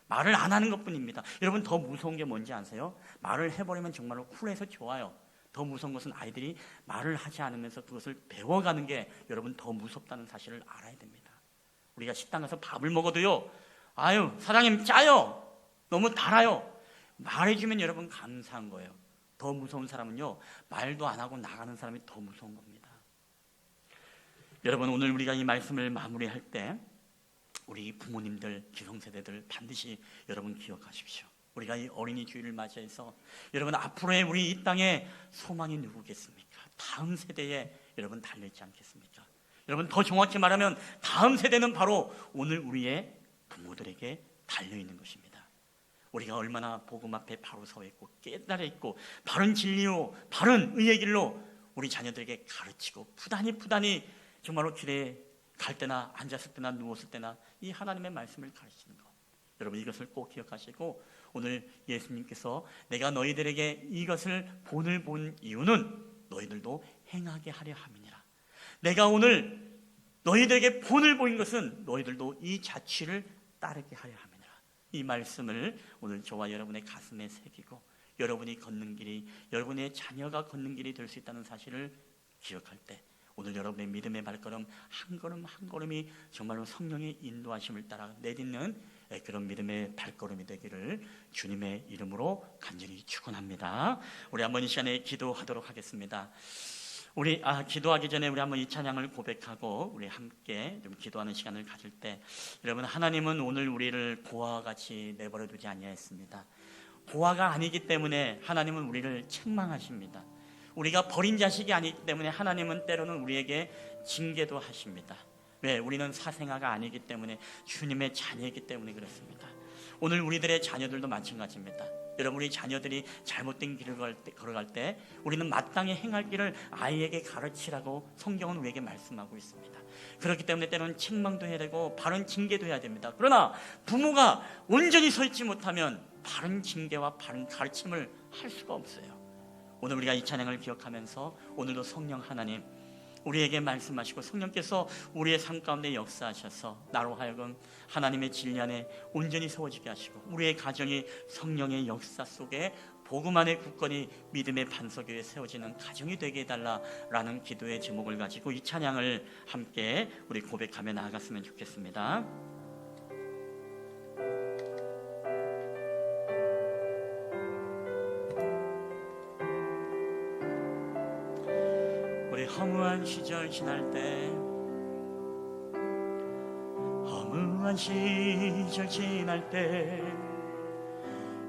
B: 말을 안 하는 것뿐입니다. 여러분 더 무서운 게 뭔지 아세요? 말을 해버리면 정말로 쿨해서 좋아요. 더 무서운 것은 아이들이 말을 하지 않으면서 그것을 배워가는 게 여러분 더 무섭다는 사실을 알아야 됩니다. 우리가 식당 가서 밥을 먹어도요, 아유 사장님 짜요, 너무 달아요, 말해주면 여러분 감사한 거예요. 더 무서운 사람은요, 말도 안 하고 나가는 사람이 더 무서운 겁니다. 여러분 오늘 우리가 이 말씀을 마무리할 때 우리 부모님들, 기성세대들 반드시 여러분 기억하십시오. 우리가 이 어린이 주일을 맞이해서 여러분 앞으로의 우리 이 땅에 소망이 누구겠습니까? 다음 세대에 여러분 달려있지 않겠습니까? 여러분 더 정확히 말하면 다음 세대는 바로 오늘 우리의 부모들에게 달려있는 것입니다. 우리가 얼마나 복음 앞에 바로 서 있고 깨달아 있고 바른 진리로 바른 의의 길로 우리 자녀들에게 가르치고 부단히 정말로 길에 갈 때나 앉았을 때나 누웠을 때나 이 하나님의 말씀을 가르치는 것, 여러분 이것을 꼭 기억하시고 오늘 예수님께서 내가 너희들에게 이것을 본을 본 이유는 너희들도 행하게 하려 함이니라. 내가 오늘 너희들에게 본을 보인 것은 너희들도 이 자취를 따르게 하려 함이니라. 이 말씀을 오늘 저와 여러분의 가슴에 새기고 여러분이 걷는 길이, 여러분의 자녀가 걷는 길이 될 수 있다는 사실을 기억할 때 오늘 여러분의 믿음의 발걸음 한 걸음 한 걸음이 정말로 성령의 인도하심을 따라 내딛는 그런 믿음의 발걸음이 되기를 주님의 이름으로 간절히 축원합니다. 우리 한번 이 시간에 기도하도록 하겠습니다. 우리 기도하기 전에 우리 한번 이 찬양을 고백하고 우리 함께 좀 기도하는 시간을 가질 때, 여러분 하나님은 오늘 우리를 고아와 같이 내버려 두지 아니하였습니다. 고아가 아니기 때문에 하나님은 우리를 책망하십니다. 우리가 버린 자식이 아니기 때문에 하나님은 때로는 우리에게 징계도 하십니다. 왜? 우리는 사생아가 아니기 때문에, 주님의 자녀이기 때문에 그렇습니다. 오늘 우리들의 자녀들도 마찬가지입니다. 여러분, 우리 자녀들이 잘못된 길을 걸어갈 때 우리는 마땅히 행할 길을 아이에게 가르치라고 성경은 우리에게 말씀하고 있습니다. 그렇기 때문에 때로는 책망도 해야 되고 바른 징계도 해야 됩니다. 그러나 부모가 온전히 서 있지 못하면 바른 징계와 바른 가르침을 할 수가 없어요. 오늘 우리가 이 찬양을 기억하면서 오늘도 성령 하나님 우리에게 말씀하시고 성령께서 우리의 삶 가운데 역사하셔서 나로 하여금 하나님의 진리 안에 온전히 세워지게 하시고 우리의 가정이 성령의 역사 속에 복음 안에 굳건히 믿음의 반석 위에 세워지는 가정이 되게 해달라라는 기도의 제목을 가지고 이 찬양을 함께 우리 고백하며 나아갔으면 좋겠습니다. 허무한 시절 지날 때, 허무한 시절 지날 때,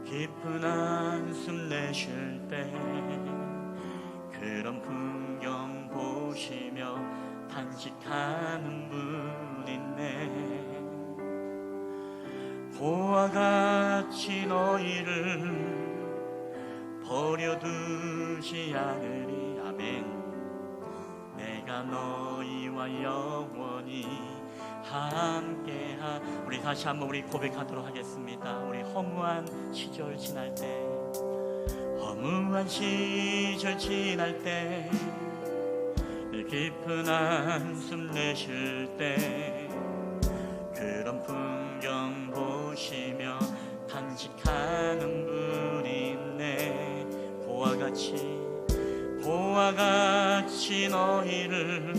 B: 깊은 한숨 내쉴 때, 그런 풍경 보시며 탄식하는 분 있네. 고와 같이 너희를 버려두지 않으리. 아멘. 내가 너희와 영원히 함께하. 우리 다시 한번 우리 고백하도록 하겠습니다. 우리 허무한 시절 지날 때, 허무한 시절 지날 때, 깊은 한숨 내쉴 때, 그런 풍경 보시며 탄식하는 분이 있네. 고와 같이 너희를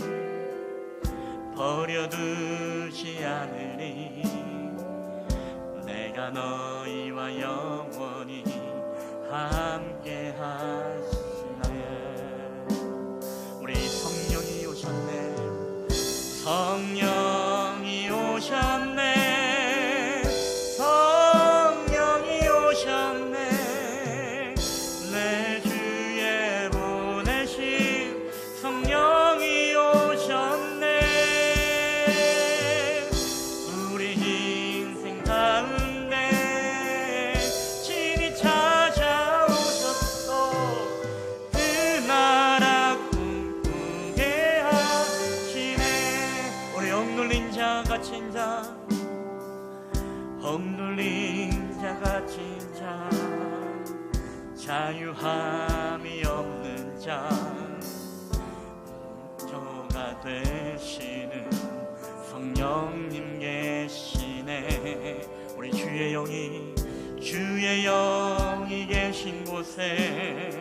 B: 버려두지 않으리. 내가 너희와 영원히 함께 하시네. 우리 성령이 오셨네. 성령이 오셨네. 성령이 오셨네. 내 주에 보내신 성령이 오셨네. 우리 인생 가운데 진히 찾아오셨어. 그 나라 꿈꾸게 하시네. 우리 억눌린 자 갇힌 자, 억눌린 자 갇힌 자, 자유함이 없는 자, 저가 되시는 성령님 계시네. 우리 주의 영이 계신 곳에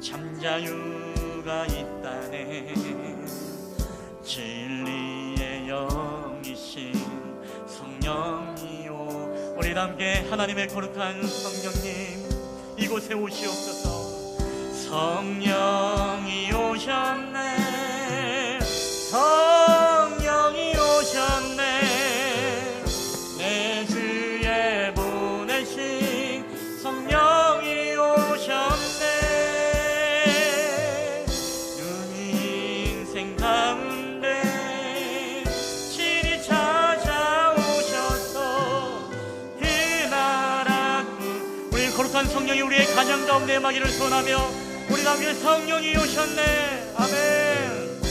B: 참자유가 있다네. 진리의 영이신 성령이요. 우리 함께 하나님의 거룩한 성령님 이곳에 오시옵소서. 성령이 오셨네. 성령이 오셨네. 성령이 우리의 가정 가운데 임하기를 소원하며 우리 가운데 성령이 오셨네. 아멘.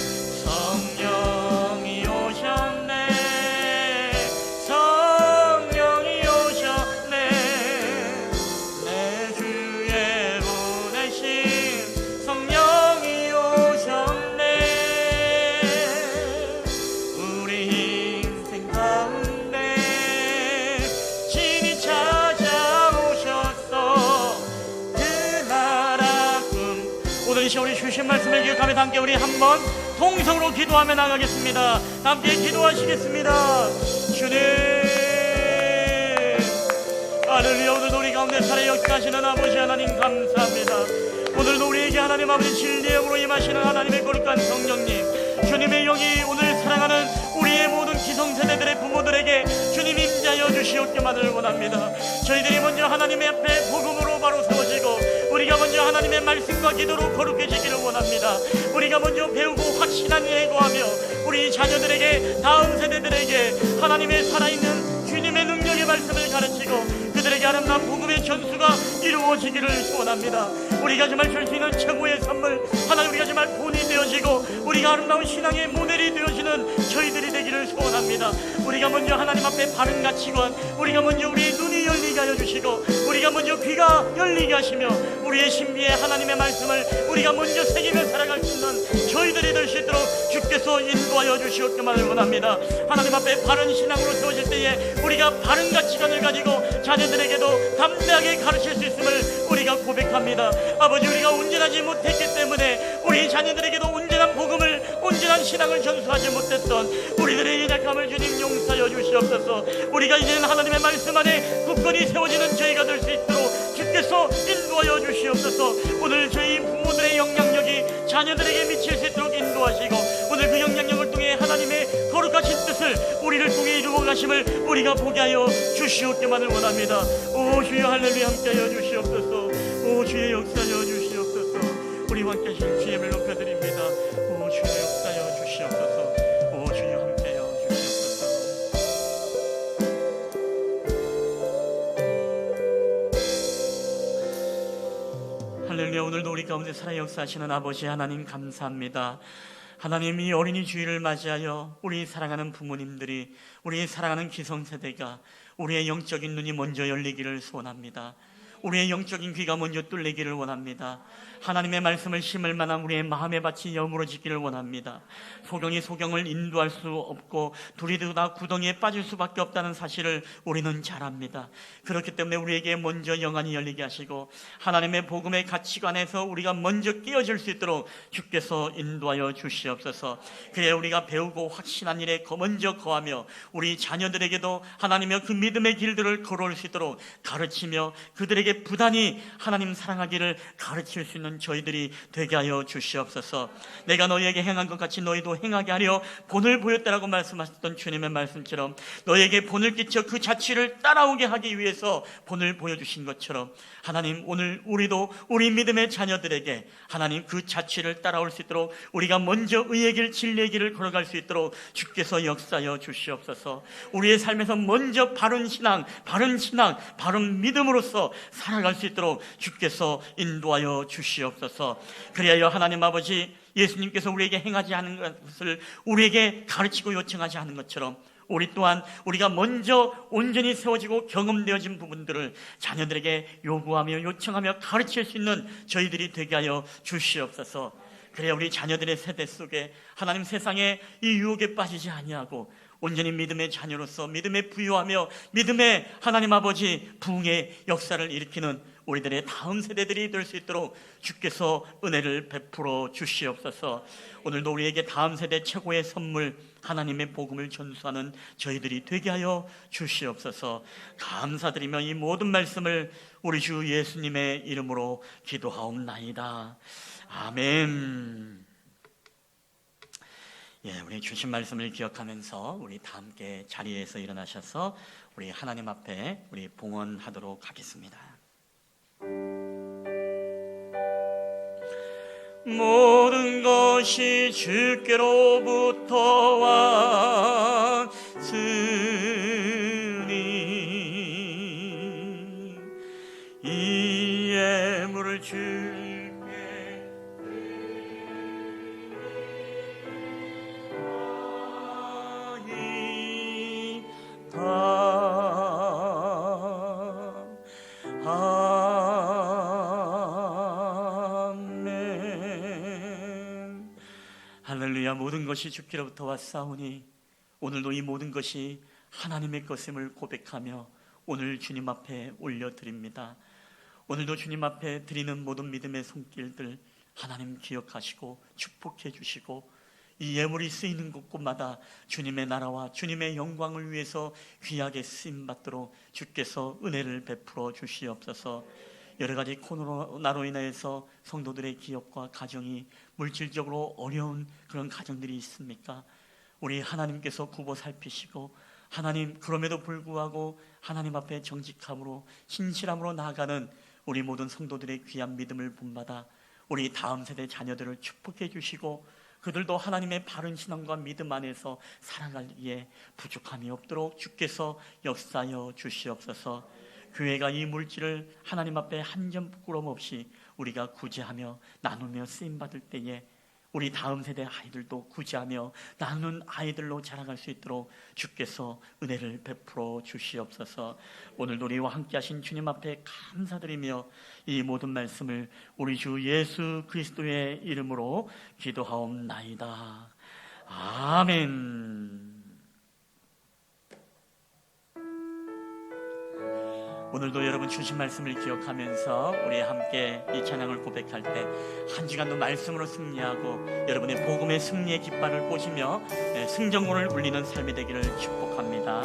B: 성령이 오셨네. 성령이 오셨네. 내 주에 보내신 성령이 오셨네. 우리 인생 가운데 진이 찾아오셨어. 그 나라 꿈. 오늘 이 시간 우리 주신 말씀을 기억하며 함께 우리 한번 통성으로 기도하며 나가겠습니다. 함께 기도하시겠습니다. 주님, 할렐루야. 오늘도 우리 가운데 살아 역사하시는 아버지 하나님 감사합니다. 오늘도 우리에게 하나님 아버지 진리의 영으로 임하시는 하나님의 거룩한 성령님, 주님의 영이 오늘 사랑하는 우리의 모든 기성세대들의 부모들에게 주님 임자여 주시옵기만을 원합니다. 저희들이 먼저 하나님의 앞에 복음으로 바로 세워지고 우리가 먼저 하나님의 말씀과 기도로 거룩해지기를 원합니다. 우리가 먼저 배우고 확신한 일에 거하며 우리 자녀들에게, 다음 세대들에게 하나님의 살아있는 주님의 능력의 말씀을 가르치고 그들에게 아름다운 복음의 전수가 이루어지기를 소원합니다. 우리가 정말 줄 수 있는 최고의 선물, 하나님 우리가 정말 본이 되어지고 우리가 아름다운 신앙의 모델이 되어지는 저희들이 되기를 소원합니다. 우리가 먼저 하나님 앞에 바른 가치관, 우리가 먼저 우리의 눈이 열리게 하여 주시고 우리가 먼저 귀가 열리게 하시며 우리의 신비의 하나님의 말씀을 우리가 먼저 새기며 살아갈 수 있는 저희들이 될 수 있도록 주께서 인도하여 주시옵기만을 원합니다. 하나님 앞에 바른 신앙으로 세워질 때에 우리가 바른 가치관을 가지고 자녀들에게도 담대하게 가르칠 수 있음을 우리가 고백합니다. 아버지, 우리가 온전하지 못했기 때문에 우리 자녀들에게도 온전한 복음을, 온전한 신앙을 전수하지 못했던 우리들의 연약함을 주님 용서하여 주시옵소서. 우리가 이제는 하나님의 말씀 안에 굳건히 세워지는 저희가 될 수 있도록 주께서 인도하여 주시옵소서. 오늘 저희 부모들의 영향력이 자녀들에게 미칠 수 있도록 인도하시고 오늘 그 영향력을 통해 하나님의 거룩하신 뜻을 우리를 통해 이루어 가심을 우리가 보게 하여 주시옵기만을 원합니다. 오 주여, 할렐루야. 함께하여 주시옵소서. 오 주의 역사하여 주시옵소서. 우리와 함께 하신 주의 이름을 높여드립니다. 오 주여, 역사하여 주시옵소서. 오 주여, 함께하여 주시옵소서. 할렐루야. 오늘도 우리 가운데 살아 역사하시는 아버지 하나님 감사합니다. 하나님, 이 어린이 주일을 맞이하여 우리 사랑하는 부모님들이, 우리 사랑하는 기성세대가 우리의 영적인 눈이 먼저 열리기를 소원합니다. 우리의 영적인 귀가 먼저 뚫리기를 원합니다. 하나님의 말씀을 심을 만한 우리의 마음의 밭이 여물어지기를 원합니다. 소경이 소경을 인도할 수 없고 둘이 다 구덩이에 빠질 수밖에 없다는 사실을 우리는 잘 압니다. 그렇기 때문에 우리에게 먼저 영안이 열리게 하시고 하나님의 복음의 가치관에서 우리가 먼저 끼어질 수 있도록 주께서 인도하여 주시옵소서. 그래야 우리가 배우고 확신한 일에 먼저 거하며 우리 자녀들에게도 하나님의 그 믿음의 길들을 걸어올 수 있도록 가르치며 그들에게 부단히 하나님 사랑하기를 가르칠 수 있는 저희들이 되게 하여 주시옵소서. 내가 너희에게 행한 것 같이 너희도 행하게 하려 본을 보였다라고 말씀하셨던 주님의 말씀처럼 너희에게 본을 끼쳐 그 자취를 따라오게 하기 위해서 본을 보여주신 것처럼 하나님, 오늘 우리도 우리 믿음의 자녀들에게 하나님 그 자취를 따라올 수 있도록 우리가 먼저 의의 길, 진리의 길을 걸어갈 수 있도록 주께서 역사하여 주시옵소서. 우리의 삶에서 먼저 바른 신앙, 바른 믿음으로서 살아갈 수 있도록 주께서 인도하여 주시옵소서. 그리하여 하나님 아버지, 예수님께서 우리에게 행하지 않은 것을 우리에게 가르치고 요청하지 않은 것처럼 우리 또한 우리가 먼저 온전히 세워지고 경험되어진 부분들을 자녀들에게 요구하며 요청하며 가르칠 수 있는 저희들이 되게 하여 주시옵소서. 그래야 우리 자녀들의 세대 속에 하나님 세상에 이 유혹에 빠지지 아니하고 온전히 믿음의 자녀로서 믿음에 부유하며 믿음의 하나님 아버지 부흥의 역사를 일으키는 우리들의 다음 세대들이 될 수 있도록 주께서 은혜를 베풀어 주시옵소서. 오늘도 우리에게 다음 세대 최고의 선물 하나님의 복음을 전수하는 저희들이 되게 하여 주시옵소서. 감사드리며 이 모든 말씀을 우리 주 예수님의 이름으로 기도하옵나이다. 아멘. 예, 우리 주신 말씀을 기억하면서 우리 다 함께 자리에서 일어나셔서 우리 하나님 앞에 우리 봉헌하도록 하겠습니다. 모든 것이 주께로부터 왔으니 이에 주께 아멘. 할렐루야. 모든 것이 주께로부터 왔사오니 오늘도 이 모든 것이 하나님의 것임을 고백하며 오늘 주님 앞에 올려드립니다. 오늘도 주님 앞에 드리는 모든 믿음의 손길들 하나님 기억하시고 축복해 주시고 이 예물이 쓰이는 곳곳마다 주님의 나라와 주님의 영광을 위해서 귀하게 쓰임받도록 주께서 은혜를 베풀어 주시옵소서. 여러 가지 코로나로 인해서 성도들의 기업과 가정이 물질적으로 어려운 그런 가정들이 있습니까? 우리 하나님께서 굽어 살피시고 하나님 그럼에도 불구하고 하나님 앞에 정직함으로 신실함으로 나아가는 우리 모든 성도들의 귀한 믿음을 본받아 우리 다음 세대 자녀들을 축복해 주시고 그들도 하나님의 바른 신앙과 믿음 안에서 살아가기에 부족함이 없도록 주께서 역사하여 주시옵소서. 교회가 이 물질을 하나님 앞에 한 점 부끄럼 없이 우리가 구제하며 나누며 쓰임받을 때에 우리 다음 세대 아이들도 구제하며 나누는 아이들로 자라갈 수 있도록 주께서 은혜를 베풀어 주시옵소서. 오늘도 우리와 함께 하신 주님 앞에 감사드리며 이 모든 말씀을 우리 주 예수 그리스도의 이름으로 기도하옵나이다. 아멘. 오늘도 여러분 주신 말씀을 기억하면서 우리 함께 이 찬양을 고백할 때 한 주간도 말씀으로 승리하고 여러분의 복음의 승리의 깃발을 꽂으며 승전군을 울리는 삶이 되기를 축복합니다.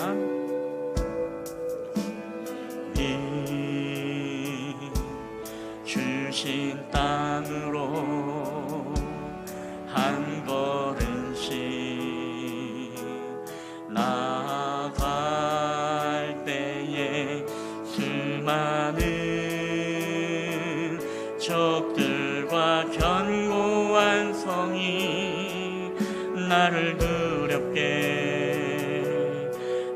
B: 이 주신 땅으로 한 걸음씩 나아갈 때에 수많은 적들과 견고한 성이 나를 두렵게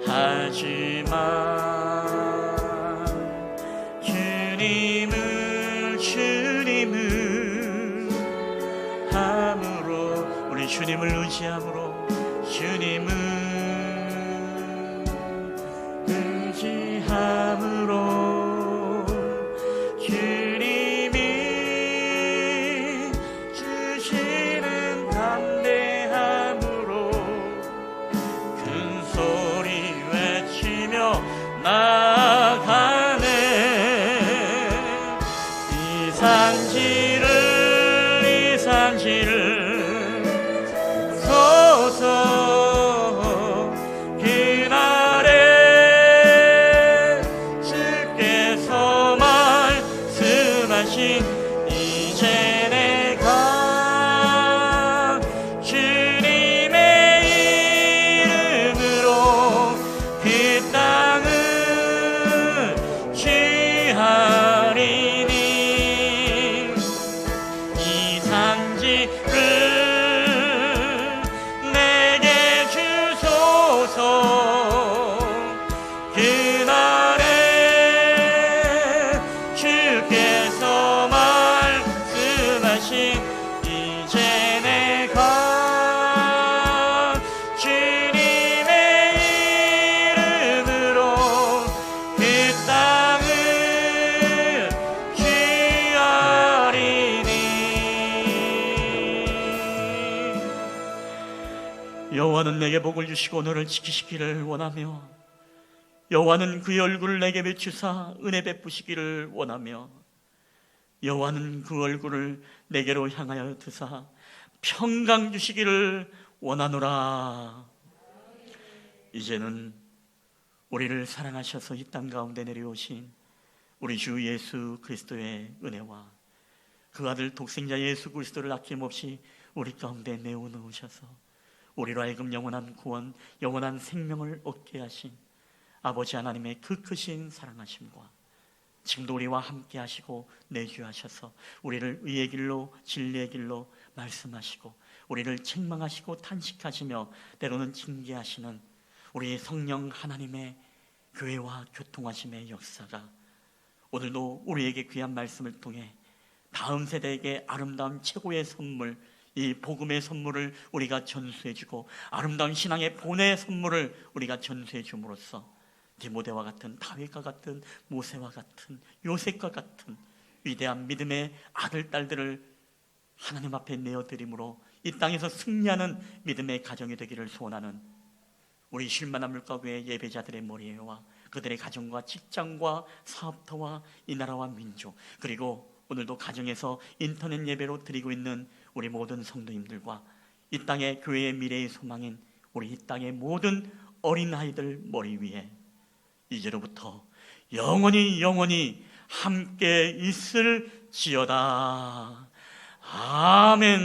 B: 하지만 주님을 함으로 우리 주님을 의지함으로 주님을 의지함으로 주님이 주시는 담대함으로 큰 소리 외치며 나아가네. 이 산지를 서서 그날에 주께서 말씀하신 이제 내가 주님의 이름으로 그 땅을 취하리니 이 산지를 내게 주소서. 그날에 주께서 말씀하신 이제 내가 주님의 이름으로 그 땅을 취하리니. 여호와는 내게 복을 주시고 너를 지키시기를 원하며 여호와는 그의 얼굴을 내게 비추사 은혜 베푸시기를 원하며 여호와는 그 얼굴을 내게로 향하여 드사 평강 주시기를 원하노라. 이제는 우리를 사랑하셔서 이 땅 가운데 내려오신 우리 주 예수 그리스도의 은혜와 그 아들 독생자 예수 그리스도를 아낌없이 우리 가운데 내어놓으셔서 우리로 하여금 영원한 구원, 영원한 생명을 얻게 하신 아버지 하나님의 그 크신 사랑하심과 지금도 우리와 함께 하시고 내주하셔서 우리를 의의 길로 진리의 길로 말씀하시고 우리를 책망하시고 탄식하시며 때로는 징계하시는 우리 성령 하나님의 교회와 교통하심의 역사가 오늘도 우리에게 귀한 말씀을 통해 다음 세대에게 아름다운 최고의 선물, 이 복음의 선물을 우리가 전수해주고 아름다운 신앙의 본의 선물을 우리가 전수해 줌으로써 디모데와 같은, 다윗과 같은, 모세와 같은, 요셉과 같은 위대한 믿음의 아들, 딸들을 하나님 앞에 내어드림으로 이 땅에서 승리하는 믿음의 가정이 되기를 소원하는 우리 쉴만한 물가구의 예배자들의 머리에와 그들의 가정과 직장과 사업터와 이 나라와 민족, 그리고 오늘도 가정에서 인터넷 예배로 드리고 있는 우리 모든 성도님들과 이 땅의 교회의 미래의 소망인 우리 이 땅의 모든 어린아이들 머리 위에 이제로부터 영원히 함께 있을지어다. 아멘.